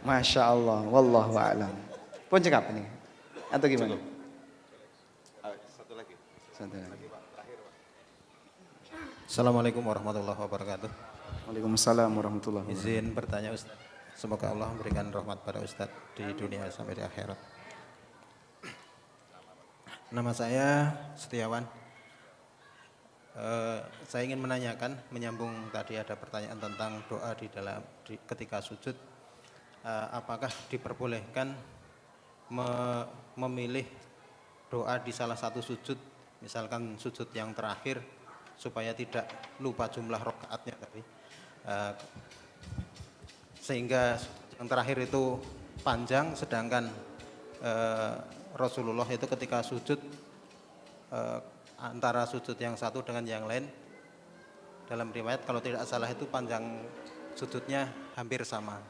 Masya Allah, wallahu a'lam. Pun cekap ini, atau gimana? Satu lagi. Assalamualaikum warahmatullahi wabarakatuh. Waalaikumsalam warahmatullahi wabarakatuh. Izin bertanya Ustaz. Semoga Allah memberikan rahmat pada Ustaz di dunia sampai di akhirat. Nama saya Setiawan. Saya ingin menanyakan, menyambung tadi ada pertanyaan tentang doa ketika sujud. Apakah diperbolehkan memilih doa di salah satu sujud, misalkan sujud yang terakhir, supaya tidak lupa jumlah rakaatnya tadi, sehingga yang terakhir itu panjang, sedangkan Rasulullah itu ketika sujud antara sujud yang satu dengan yang lain. Dalam riwayat kalau tidak salah itu panjang sujudnya hampir sama.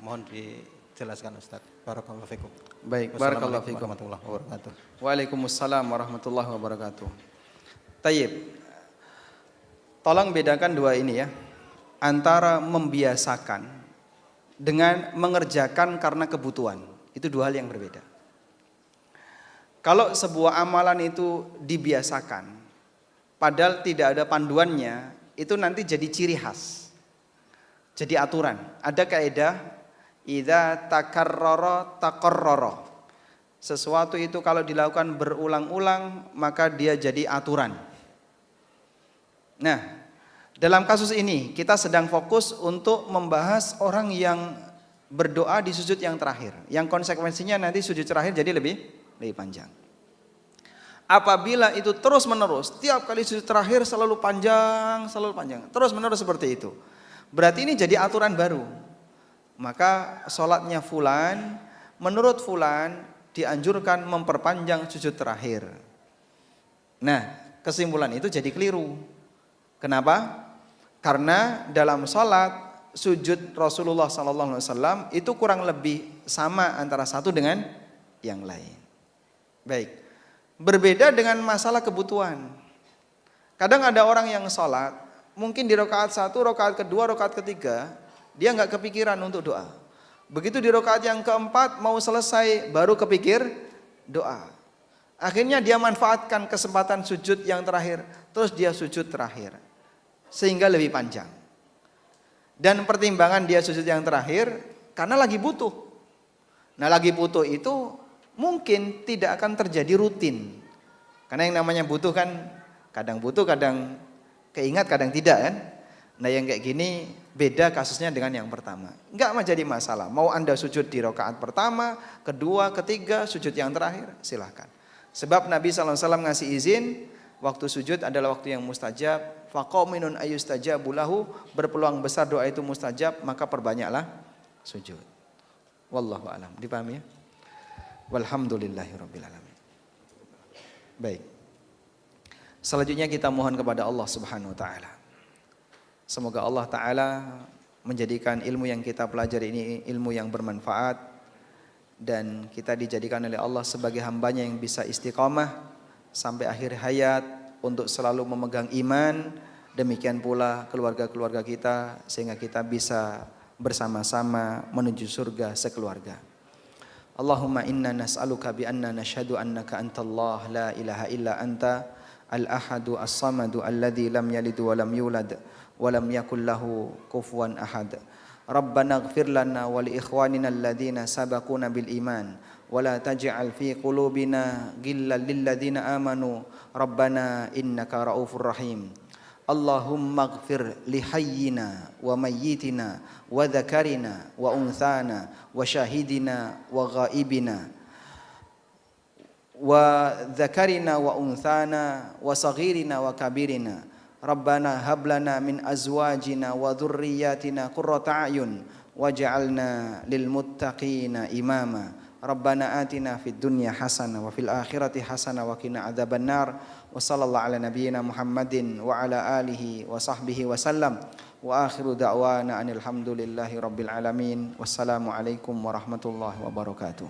Mohon dijelaskan Ustaz. Barakallahu fikum. Baik, barakallahu Wassalamualaikum fikum. warahmatullahi wabarakatuh. Waalaikumsalam warahmatullahi wabarakatuh. Tayyib. Tolong bedakan dua ini ya. Antara membiasakan dengan mengerjakan karena kebutuhan. Itu dua hal yang berbeda. Kalau sebuah amalan itu dibiasakan, padahal tidak ada panduannya, itu nanti jadi ciri khas. Jadi aturan. Ada kaidah, idza takarrara taqarrara. Sesuatu itu kalau dilakukan berulang-ulang, maka dia jadi aturan. Nah, dalam kasus ini kita sedang fokus untuk membahas orang yang berdoa di sujud yang terakhir. Yang konsekuensinya nanti sujud terakhir jadi lebih panjang. Apabila itu terus menerus, tiap kali sujud terakhir selalu panjang, terus menerus seperti itu, berarti ini jadi aturan baru. Maka sholatnya fulan, menurut fulan dianjurkan memperpanjang sujud terakhir. Nah, kesimpulan itu jadi keliru. Kenapa? Karena dalam sholat sujud Rasulullah SAW itu kurang lebih sama antara satu dengan yang lain. Baik. Berbeda dengan masalah kebutuhan. Kadang ada orang yang sholat, mungkin di rakaat 1, rakaat kedua, rakaat ketiga, dia nggak kepikiran untuk doa. Begitu di rakaat yang keempat mau selesai, baru kepikir doa. Akhirnya dia manfaatkan kesempatan sujud yang terakhir, terus dia sujud terakhir, sehingga lebih panjang. Dan pertimbangan dia sujud yang terakhir karena lagi butuh. Nah, lagi butuh itu mungkin tidak akan terjadi rutin. Karena yang namanya butuh kan kadang butuh, kadang keingat, kadang tidak kan. Nah, yang kayak gini beda kasusnya dengan yang pertama. Enggak menjadi masalah. Mau Anda sujud di rakaat pertama, kedua, ketiga, sujud yang terakhir, silahkan. Sebab Nabi SAW ngasih izin, waktu sujud adalah waktu yang mustajab. Faqaminun ayustajabu lahu, berpeluang besar doa itu mustajab, maka perbanyaklah sujud. Wallahu a'lam. Dipahami ya? Walhamdulillahirabbil alamin. Baik. Selanjutnya kita mohon kepada Allah Subhanahu wa taala. Semoga Allah taala menjadikan ilmu yang kita pelajari ini ilmu yang bermanfaat dan kita dijadikan oleh Allah sebagai hambanya yang bisa istiqamah sampai akhir hayat untuk selalu memegang iman, demikian pula keluarga-keluarga kita sehingga kita bisa bersama-sama menuju surga sekeluarga. Allahumma inna nas'aluka bi anna nashhadu annaka antallah la ilaha illa anta al-ahadu as-samadu alladzi lam yalid wa lam yulad wa lam yakul lahu kufuwan ahad. Rabbana ighfir lana wa li ikhwanina alladhina sabaquna bil iman wa la taj'al fi qulubina ghillan lil ladzina amanu rabbana innaka raufur rahim. Allahumma ighfir li hayyina wa mayyitina wa dzakarina wa unthana wa syahidina wa ghaibina wa dzakarina wa unthana wa saghirina wa kabirina. Rabbana hab lana min azwajina wa dhurriyyatina qurrata a'yun waj'alna lil muttaqina imama. Rabbana atina fid dunya hasanah wa fil akhirati hasanah wa qina adzabannar. Wa sallallahu ala nabiyyina Muhammadin wa ala alihi wa sahbihi wa sallam. Wa akhiru da'wana anil hamdulillahi rabbil alamin. Wassalamu alaikum warahmatullahi wabarakatuh.